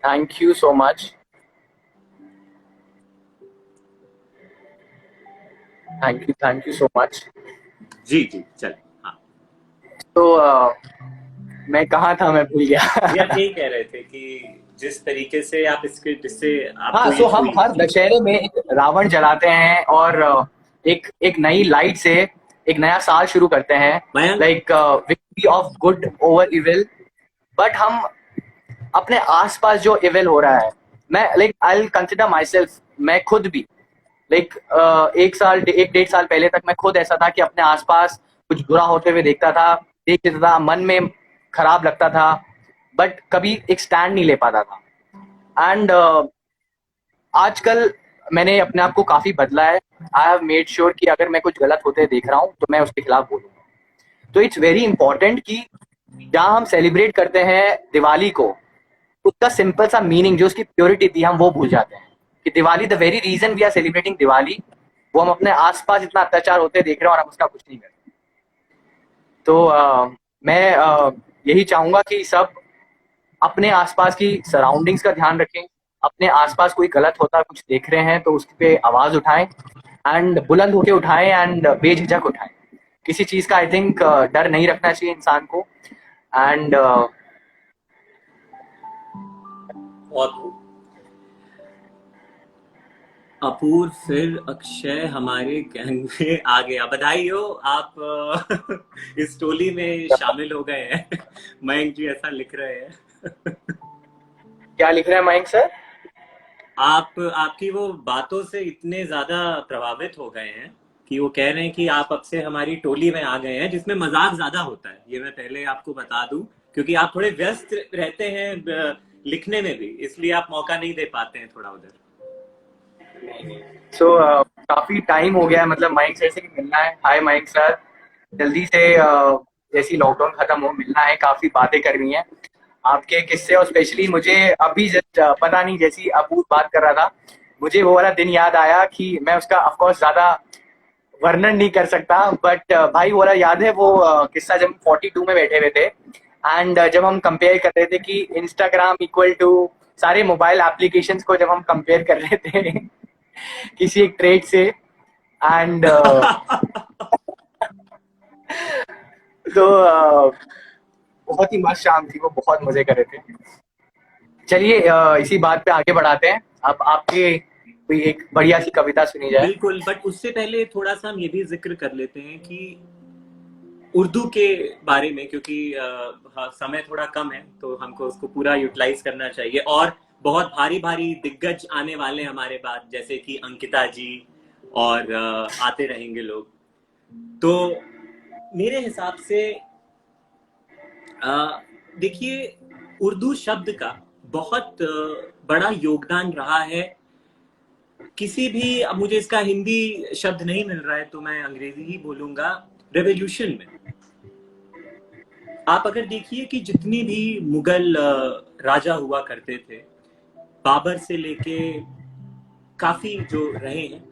thank you so much, thank you so much. जी जी चल। हाँ तो मैं कहाँ था, मैं भूल ये गया। आप यही कह रहे थे कि जिस तरीके से आप इसके जिससे हाँ, आपको ये सो हम फील हर दशहरे में एक रावण जलाते हैं और एक एक नई लाइट से एक नया साल शुरू करते हैं, Mayank. Like victory of good over evil. But हम अपने आसपास जो इविल हो रहा है, मैं like I will consider my self, मैं खुद भी लाइक एक डेढ़ साल पहले तक मैं खुद ऐसा था कि अपने आसपास कुछ बुरा होते हुए देखता था, देख लेता था, मन में खराब लगता था, बट कभी एक स्टैंड नहीं ले पाता था। एंड आजकल मैंने अपने आप को काफी बदला है। आई हैव मेड श्योर कि अगर मैं कुछ गलत होते देख रहा हूँ तो मैं उसके खिलाफ बोलूंगा। तो इट्स वेरी इंपॉर्टेंट कि जहाँ हम सेलिब्रेट करते हैं दिवाली को, उसका सिंपल सा मीनिंग जो उसकी प्योरिटी थी हम वो भूल जाते हैं। कि Diwali, the very reason we are celebrating Diwali, वो हम अपने आसपास इतना अत्याचार होते देख रहे हैं और हम उसका कुछ नहीं कर रहे। तो मैं यही चाहूंगा कि सब अपने आसपास की सराउंडिंग्स का ध्यान रखें। अपने आसपास कोई गलत होता कुछ देख रहे हैं तो उस पे आवाज उठाएं, एंड बुलंद होके उठाएं, एंड बेझिझक उठाएं। किसी चीज का आई थिंक डर नहीं रखना चाहिए इंसान को। एंड बहुत खूब। अपूर्व, फिर अक्षय हमारे गैंग में आ गया। बधाई हो, आप इस टोली में शामिल हो गए हैं। मयंक जी ऐसा लिख रहे हैं। क्या लिख रहे हैं मयंक सर? आप आपकी वो बातों से इतने ज्यादा प्रभावित हो गए हैं कि वो कह रहे हैं कि आप अब से हमारी टोली में आ गए हैं, जिसमें मजाक ज्यादा होता है। ये मैं पहले आपको बता दूं, क्योंकि आप थोड़े व्यस्त रहते हैं लिखने में भी, इसलिए आप मौका नहीं दे पाते हैं थोड़ा उधर। सो काफी टाइम हो गया है, मतलब मयंक सर से भी मिलना है। हाय मयंक सर, जल्दी से जैसी लॉकडाउन खत्म हो मिलना है, काफी बातें करनी है आपके किस्से। और स्पेशली मुझे अभी जस्ट पता नहीं, जैसी अपूर्व बात कर रहा था, मुझे वो वाला दिन याद आया कि मैं उसका ऑफ कोर्स ज्यादा वर्णन नहीं कर सकता, बट भाई वो वाला याद है, वो किस्सा जब हम 42 में बैठे हुए थे, एंड जब हम कंपेयर कर रहे थे कि इंस्टाग्राम इक्वल टू सारे मोबाइल एप्लीकेशंस को जब हम कंपेयर कर रहे थे किसी एक ट्रेड से। एंड तो बहुत ही मस्त शाम थी वो, बहुत मजे कर रहे थे। चलिए इसी बात पे आगे बढ़ाते हैं। अब आपके कोई एक बढ़िया सी कविता सुनी जाए। बिल्कुल, बट उससे पहले थोड़ा सा हम ये भी जिक्र कर लेते हैं कि उर्दू के बारे में, क्योंकि हाँ, समय थोड़ा कम है तो हमको उसको पूरा यूटिलाइज करना चाहिए। और बहुत भारी भारी दिग्गज आने वाले हैं हमारे बाद, जैसे कि अंकिता जी, और आते रहेंगे लोग। तो मेरे हिसाब से देखिए, उर्दू शब्द का बहुत बड़ा योगदान रहा है किसी भी, अब मुझे इसका हिंदी शब्द नहीं मिल रहा है तो मैं अंग्रेजी ही बोलूंगा, रेवोल्यूशन में। आप अगर देखिए कि जितनी भी मुगल राजा हुआ करते थे, बाबर से लेके काफी जो रहे हैं,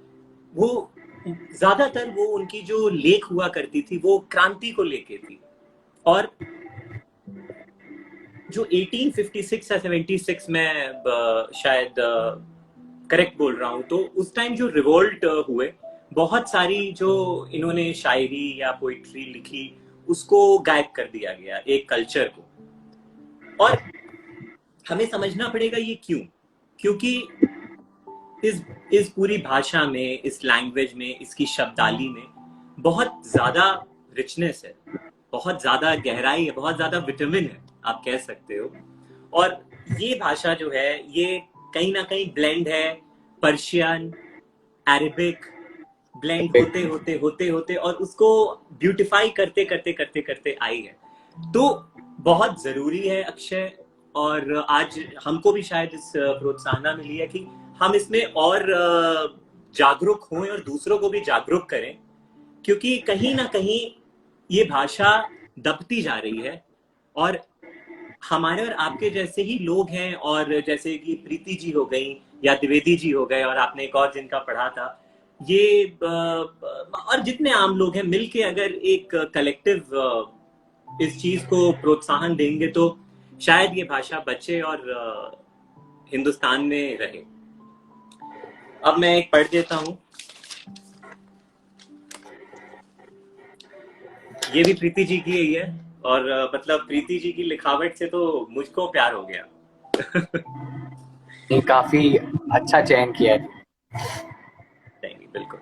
वो ज्यादातर वो उनकी जो लेख हुआ करती थी वो क्रांति को लेके थी। और जो 1856 या 76 में शायद करेक्ट बोल रहा हूं, तो उस टाइम जो रिवोल्ट हुए, बहुत सारी जो इन्होंने शायरी या पोइट्री लिखी उसको गायब कर दिया गया, एक कल्चर को। और हमें समझना पड़ेगा ये क्यों। क्योंकि इस पूरी भाषा में, इस लैंग्वेज में, इसकी शब्दाली में बहुत ज्यादा रिचनेस है, बहुत ज्यादा गहराई है, बहुत ज्यादा विटामिन है, आप कह सकते हो। और ये भाषा जो है, ये कहीं ना कहीं ब्लेंड है पर्शियन, अरेबिक, ब्लेंड होते होते और उसको ब्यूटिफाई करते करते करते करते आई है। तो बहुत जरूरी है अक्षय, और आज हमको भी शायद इस प्रोत्साहन मिली है कि हम इसमें और जागरूक हों और दूसरों को भी जागरूक करें, क्योंकि कहीं ना कहीं ये भाषा दबती जा रही है। और हमारे और आपके जैसे ही लोग हैं, और जैसे कि प्रीति जी हो गई या द्विवेदी जी हो गए, और आपने एक और जिनका पढ़ा था, ये और जितने आम लोग हैं मिलके अगर एक कलेक्टिव इस चीज को प्रोत्साहन देंगे तो शायद ये भाषा बचे और हिंदुस्तान में रहे। अब मैं एक पढ़ देता हूं, ये भी प्रीति जी की ही है। और मतलब प्रीति जी की लिखावट से तो मुझको प्यार हो गया। ये काफी अच्छा चयन किया है। नहीं नहीं, बिल्कुल।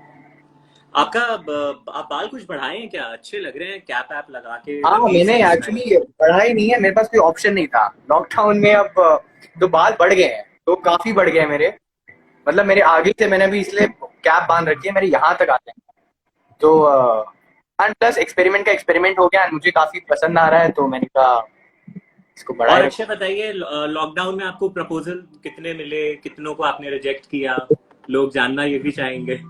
आपका आप बाल कुछ बढ़ाए हैं क्या? अच्छे लग रहे हैं, कैप ऐप लगा के, हाँ, रंगीन मैंने सी स्टाइल। एक्चुअली पढ़ाई नहीं है, मेरे पास कोई ऑप्शन नहीं था लॉकडाउन में। अब तो बाल बढ़ गए हैं, तो काफी बढ़ गए हैं मेरे। मतलब मेरे आगे से मैंने भी इसलिए कैप बांध रखी है, मेरे यहाँ तक आते हैं। तो एंड प्लस एक्सपेरिमेंट का एक्सपेरिमेंट हो गया, and मुझे काफी पसंद आ रहा है, तो मैंने कहा इसको और बढ़ाए अक्षय रखो। बताइए, लॉकडाउन में आपको प्रपोजल कितने मिले, कितनों को आपने रिजेक्ट किया? लोग जानना ये भी चाहेंगे।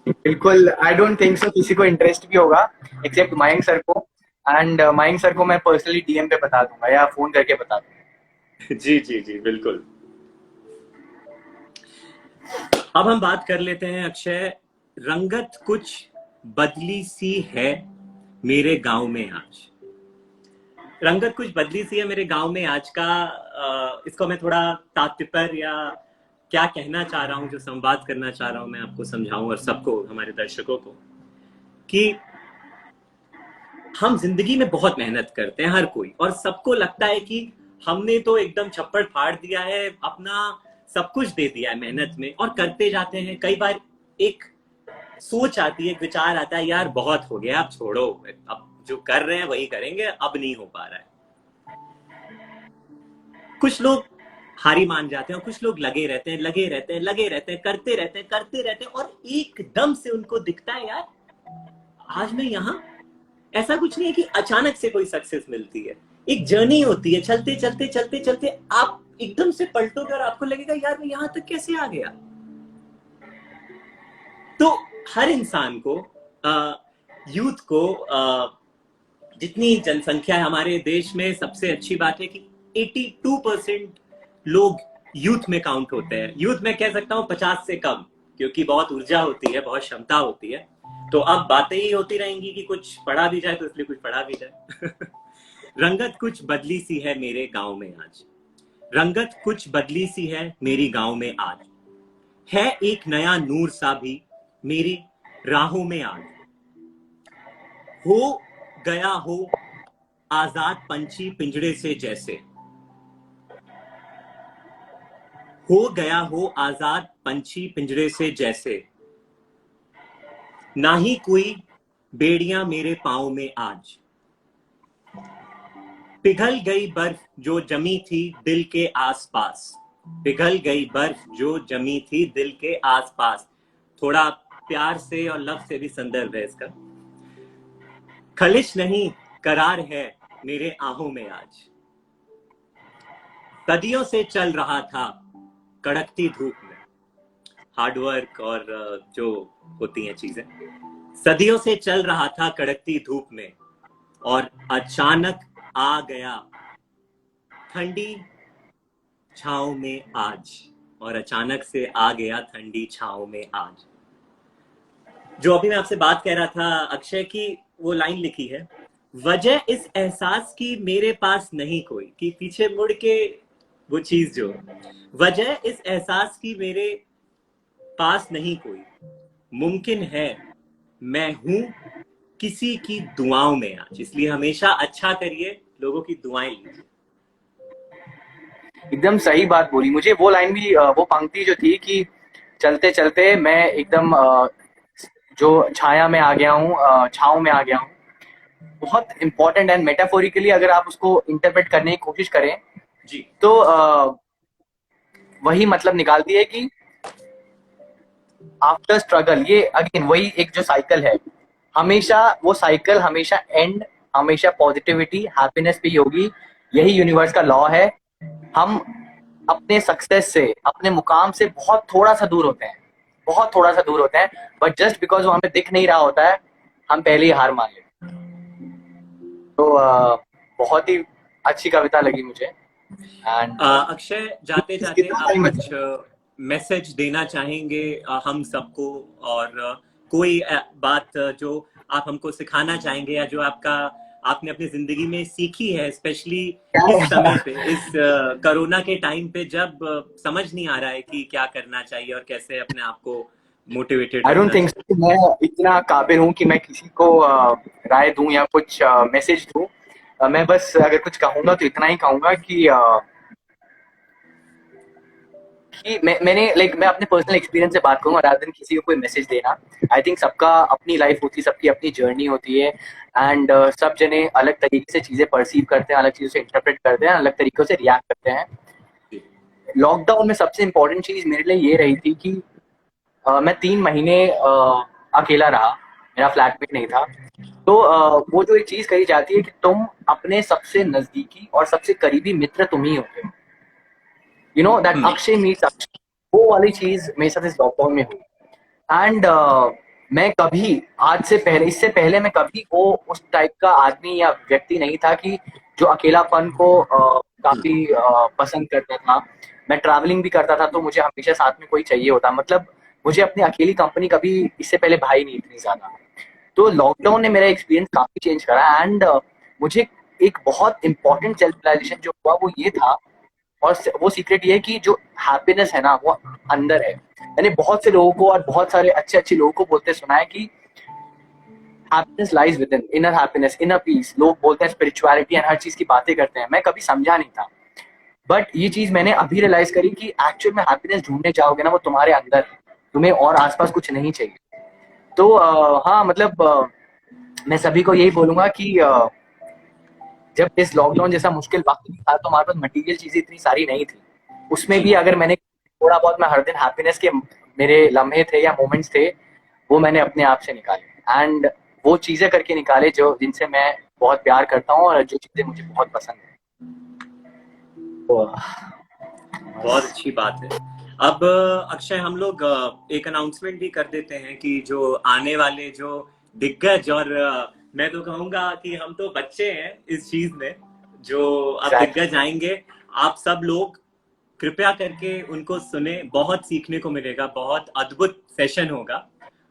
बिल्कुल, आई डोंट थिंक सो किसी को इंटरेस्ट भी होगा एक्सेप्ट मयंक सर को। एंड मयंक सर को मैं पर्सनली डीएम पे बता दूंगा या फोन करके बता दूंगा। जी जी जी, बिल्कुल। अब हम बात कर लेते हैं अक्षय, रंगत कुछ बदली सी है मेरे गांव में आज। रंगत कुछ बदली सी है मेरे गांव में आज का, इसको मैं थोड़ा तात्पर्य या क्या कहना चाह रहा हूं, जो संवाद करना चाह रहा हूं, मैं आपको समझाऊं और सबको, हमारे दर्शकों को, कि हम जिंदगी में बहुत मेहनत करते हैं हर कोई, और सबको लगता है कि हमने तो एकदम छप्पड़ फाड़ दिया है, अपना सब कुछ दे दिया है मेहनत में, और करते जाते हैं। कई बार एक सोच आती है, एक विचार आता है, यार बहुत हो गया, अब छोड़ो, अब जो कर रहे हैं वही करेंगे, अब नहीं हो पा रहा है। कुछ लोग हारी मान जाते हैं और कुछ लोग लगे रहते हैं, लगे रहते हैं, लगे रहते हैं, करते रहते हैं, करते रहते हैं, और एकदम से उनको दिखता है, यार आज मैं यहां। ऐसा कुछ नहीं है कि अचानक से कोई सक्सेस मिलती है, एक जर्नी होती है, चलते चलते चलते चलते आप एकदम से पलटोगे और आपको लगेगा, यार मैं यहां तक कैसे आ गया। तो हर इंसान को, यूथ को, जितनी जनसंख्या है हमारे देश में, सबसे अच्छी बात है कि 82% लोग यूथ में काउंट होते हैं। यूथ में कह सकता हूं 50 से कम, क्योंकि बहुत ऊर्जा होती है, बहुत क्षमता होती है। तो अब बातें ही होती रहेंगी कि कुछ पढ़ा भी जाए, तो इसलिए कुछ पढ़ा भी जाए। रंगत कुछ बदली सी है मेरे गांव में आज। रंगत कुछ बदली सी है मेरी गांव में आज। है एक नया नूर सा भी मेरी राहों में आज। हो गया हो आजाद पंछी पिंजड़े से जैसे। हो गया हो आजाद पंछी पिंजड़े से जैसे। ना ही कोई बेड़ियां मेरे पांव में आज। पिघल गई बर्फ जो जमी थी दिल के आसपास। पिघल गई बर्फ जो जमी थी दिल के आसपास। थोड़ा प्यार से और लव से भी संदर्भ है इसका। खलिश नहीं करार है मेरे आहों में आज। सदियों से चल रहा था कड़कती धूप में। हार्डवर्क और जो होती हैं चीजें, सदियों से चल रहा था कड़कती धूप में, और अचानक आ गया ठंडी छांव में आज। और अचानक से आ गया ठंडी छांव में आज। जो अभी मैं आपसे बात कह रहा था अक्षय की, वो लाइन लिखी है, वजह इस एहसास की मेरे पास नहीं कोई, कि पीछे मुड़ के वो चीज जो, वजह इस एहसास की मेरे पास नहीं कोई, मुमकिन है मैं हूं किसी की दुआओं में आज। इसलिए हमेशा अच्छा करिए, लोगों की दुआएं लीजिए। एकदम सही बात बोली। मुझे वो लाइन भी वो पंक्ति जो थी कि चलते चलते मैं एकदम जो छाया में आ गया हूँ, छाँव में आ गया हूँ, बहुत इंपॉर्टेंट है। मेटाफोरिकली अगर आप उसको इंटरप्रेट करने की कोशिश करें, जी तो वही मतलब निकालती है कि आफ्टर स्ट्रगल, ये अगेन वही एक जो साइकिल है, हमेशा वो साइकिल हमेशा एंड, हमेशा पॉजिटिविटी हैप्पीनेस पे ही होगी। यही यूनिवर्स का लॉ है। हम अपने सक्सेस से, अपने मुकाम से बहुत थोड़ा सा दूर होते हैं, बहुत थोड़ा सा दूर होते हैं, बट जस्ट बिकॉज वो हमें दिख नहीं रहा होता है, हम पहले ही हार मान लेते हैं। तो बहुत ही अच्छी कविता लगी मुझे। एंड अक्षय, जाते जाते कितना आप टाइम कुछ बचा? मैसेज देना चाहेंगे हम सबको, और कोई बात जो आप हमको सिखाना चाहेंगे, या जो आपका आपने अपनी जिंदगी में सीखी है, स्पेशली इस समय पे, इस कोरोना के टाइम पे, जब समझ नहीं आ रहा है कि क्या करना चाहिए और कैसे अपने आप को मोटिवेटेड आई डोंट रहना थिंक चाहिए। मैं इतना काबिल हूँ कि मैं किसी को राय दूं या कुछ मैसेज दूं। मैं बस अगर कुछ कहूंगा तो इतना ही कहूंगा कि मैंने मैं अपने पर्सनल एक्सपीरियंस से बात करूंगा रादर देन किसी को कोई मैसेज देना। आई थिंक सबका अपनी लाइफ होती है, सबकी अपनी जर्नी होती है, एंड सब जने अलग तरीके से चीजें परसीव करते हैं, अलग चीजों से इंटरप्रेट करते हैं, अलग तरीकों से रिएक्ट करते हैं। जी। लॉकडाउन में सबसे इम्पोर्टेंट चीज मेरे लिए ये रही थी कि मैं 3 महीने अकेला रहा, मेरा फ्लैटमेट नहीं था। तो वो जो एक चीज कही जाती है कि तुम अपने सबसे नजदीकी और सबसे करीबी मित्र तुम ही होते हो, you know that hmm. Akshay meets Akshay, वो वाली चीज मेरे साथ इस लॉकडाउन में हुई। एंड मैं कभी आज से पहले, इससे पहले मैं कभी वो उस टाइप का आदमी या व्यक्ति नहीं था कि जो अकेलापन को काफी पसंद करता था। मैं ट्रैवलिंग भी करता था तो मुझे हमेशा साथ में कोई चाहिए होता, मतलब मुझे अपनी अकेली कंपनी कभी इससे पहले भाई नहीं इतनी ज्यादा। तो लॉकडाउन ने मेरा एक्सपीरियंस काफी चेंज करा, एंड मुझे एक बहुत इंपॉर्टेंट सेल्फ रियलाइजेशन जो हुआ वो ये था, और वो सीक्रेट ये है कि जो हैप्पीनेस है ना वो अंदर है। मैंने बहुत से लोगों को और बहुत सारे अच्छे अच्छे लोगों को बोलते सुना है कि happiness lies with in, inner happiness, inner peace. लोग बोलते हैं स्पिरिचुअलिटी एंड हर चीज की बातें करते हैं, मैं कभी समझा नहीं था। बट ये चीज मैंने अभी रियलाइज करी कि एक्चुअल में हैप्पीनेस ढूंढने जाओगे ना वो तुम्हारे अंदर है, तुम्हें और आसपास कुछ नहीं चाहिए। तो हाँ मतलब मैं सभी को यही बोलूंगा कि जब इस लॉकडाउन जैसा मुश्किल वक्त भी था तो हमारे पास मटेरियल चीजें इतनी सारी नहीं थी, उसमें जी। भी अगर मैंने थोड़ा बहुत, मैं हर दिन हैप्पीनेस के मेरे लम्हे थे या मोमेंट्स थे, वो मैंने अपने आप से निकाले, एंड वो चीजें करके निकाले जो जिनसे मैं बहुत प्यार करता हूँ और जो चीजें मुझे बहुत पसंद है। तो बहुत बस। अच्छी बात है। अब अक्षय, हम लोग एक अनाउंसमेंट भी कर देते हैं कि जो आने वाले जो दिग्गज, और मैं तो कहूंगा कि हम तो बच्चे हैं इस चीज में, जो अब एग्जैक्टली। दिग्गज आएंगे, आप सब लोग कृपया करके उनको सुने, बहुत सीखने को मिलेगा, बहुत अद्भुत सेशन होगा।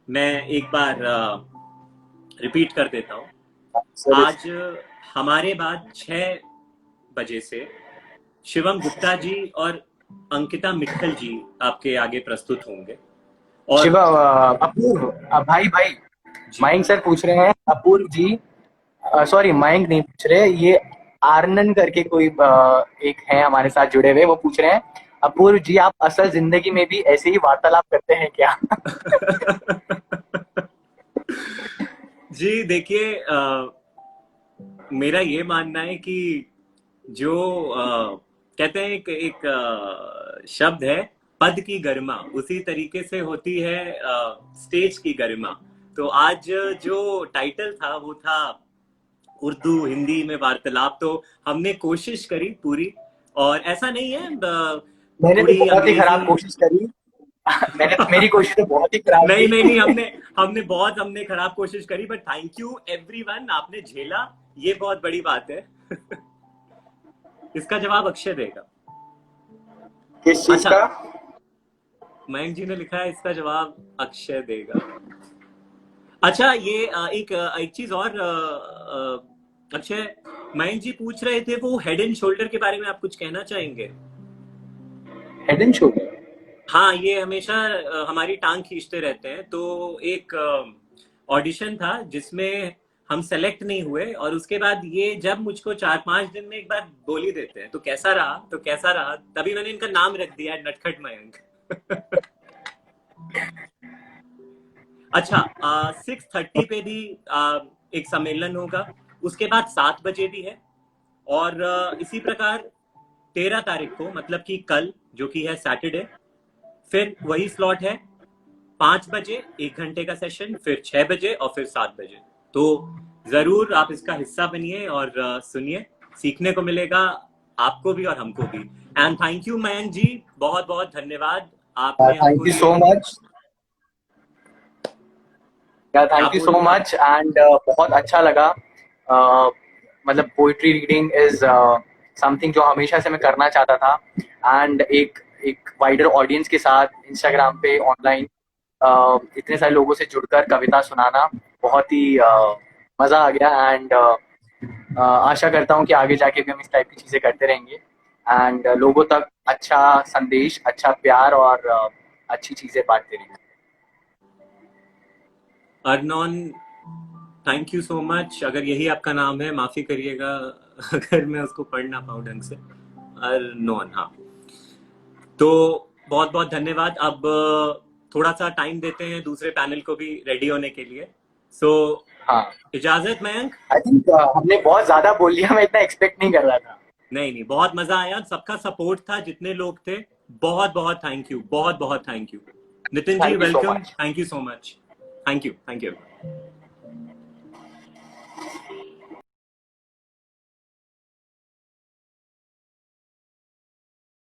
मैं एक बार रिपीट कर देता हूँ। आज हमारे बाद 6 बजे से शिवम गुप्ता जी और अंकिता मित्तल जी आपके आगे प्रस्तुत होंगे। और शिवा, अपूर्व, भाई भाई, जी। मयंक सर पूछ रहे हैं, अपूर्व जी, सॉरी मयंक नहीं पूछ रहे, ये आर्नन करके कोई एक है हमारे साथ जुड़े हुए, वो पूछ रहे हैं अपूर्व जी आप असल जिंदगी में भी ऐसे ही वार्तालाप करते हैं क्या? जी देखिए, मेरा ये मानना है कि जो कहते हैं, एक शब्द है, पद की गरिमा उसी तरीके से होती है स्टेज की गरिमा। तो आज जो टाइटल था वो था उर्दू हिंदी में वार्तालाप, तो हमने कोशिश करी पूरी। और ऐसा नहीं है मैंने तो थोड़ी बहुत ही अंग्रेजी। खराब कोशिश करी। मेरी कोशिश तो बहुत ही खराब नहीं थी। नहीं नहीं, हमने खराब कोशिश करी, बट थैंक यू एवरीवन, आपने झेला, ये बहुत बड़ी बात है। इसका जवाब अक्षय देगा। किस चीज अच्छा, का? मयंक जी ने लिखा है इसका जवाब अक्षय देगा। अच्छा, ये एक चीज और अक्षय, मयंक जी पूछ रहे थे वो हेड एंड शोल्डर के बारे में आप कुछ कहना चाहेंगे? Head and shoulder? हाँ, ये हमेशा हमारी टांग खींचते रहते हैं। तो एक ऑडिशन था जिसमें हम सेलेक्ट नहीं हुए, और उसके बाद ये जब मुझको 4-5 दिन में एक बार बोल ही देते हैं, तो कैसा रहा, तो कैसा रहा, तभी मैंने इनका नाम रख दिया है, नटखट मयंक। अच्छा, 6:30 पे भी एक सम्मेलन होगा, उसके बाद 7 बजे भी है। और इसी प्रकार 13 तारीख को, मतलब कि कल, जो कि है सैटरडे, फिर वही स्लॉट है, 5 बजे 1 घंटे का सेशन, फिर 6 बजे और फिर 7 बजे। तो जरूर आप इसका हिस्सा बनिए और सुनिए, सीखने को मिलेगा आपको भी और हमको भी। एंड थैंक यू मयंक जी, बहुत बहुत धन्यवाद, आपने थैंक हमको यू ये, सो मच। थैंक आप यू सो बोलिए आप। मच, एंड बहुत अच्छा लगा। मतलब पोइट्री रीडिंग इज समथिंग जो हमेशा से मैं करना चाहता था, एंड एक एक वाइडर ऑडियंस के साथ इंस्टाग्राम पे ऑनलाइन इतने सारे लोगों से जुड़कर कविता सुनाना बहुत ही मजा आ गया। एंड आशा करता हूँ कि आगे जाके भी हम इस टाइप की चीजें करते रहेंगे, एंड लोगों तक अच्छा संदेश, अच्छा प्यार और अच्छी चीजें बांटते रहेंगे। Arnon, thank you so much. अगर यही आपका नाम है, माफी करिएगा अगर मैं उसको पढ़ ना पाऊँ ढंग से। अर्नॉन, हाँ। तो बहुत बहुत धन्यवाद। अब थोड़ा सा टाइम देते हैं दूसरे पैनल को भी रेडी होने के लिए। सो हाँ, इजाजत मयंक। आई थिंक हमने बहुत ज्यादा बोल लिया, मैं इतना एक्सपेक्ट नहीं कर रहा था। नहीं नहीं, बहुत मजा आया, सबका सपोर्ट था, जितने लोग थे। बहुत बहुत थैंक यू, बहुत बहुत thank you. Nitin ji thank you so welcome, much. Thank you so much. Thank you, thank you.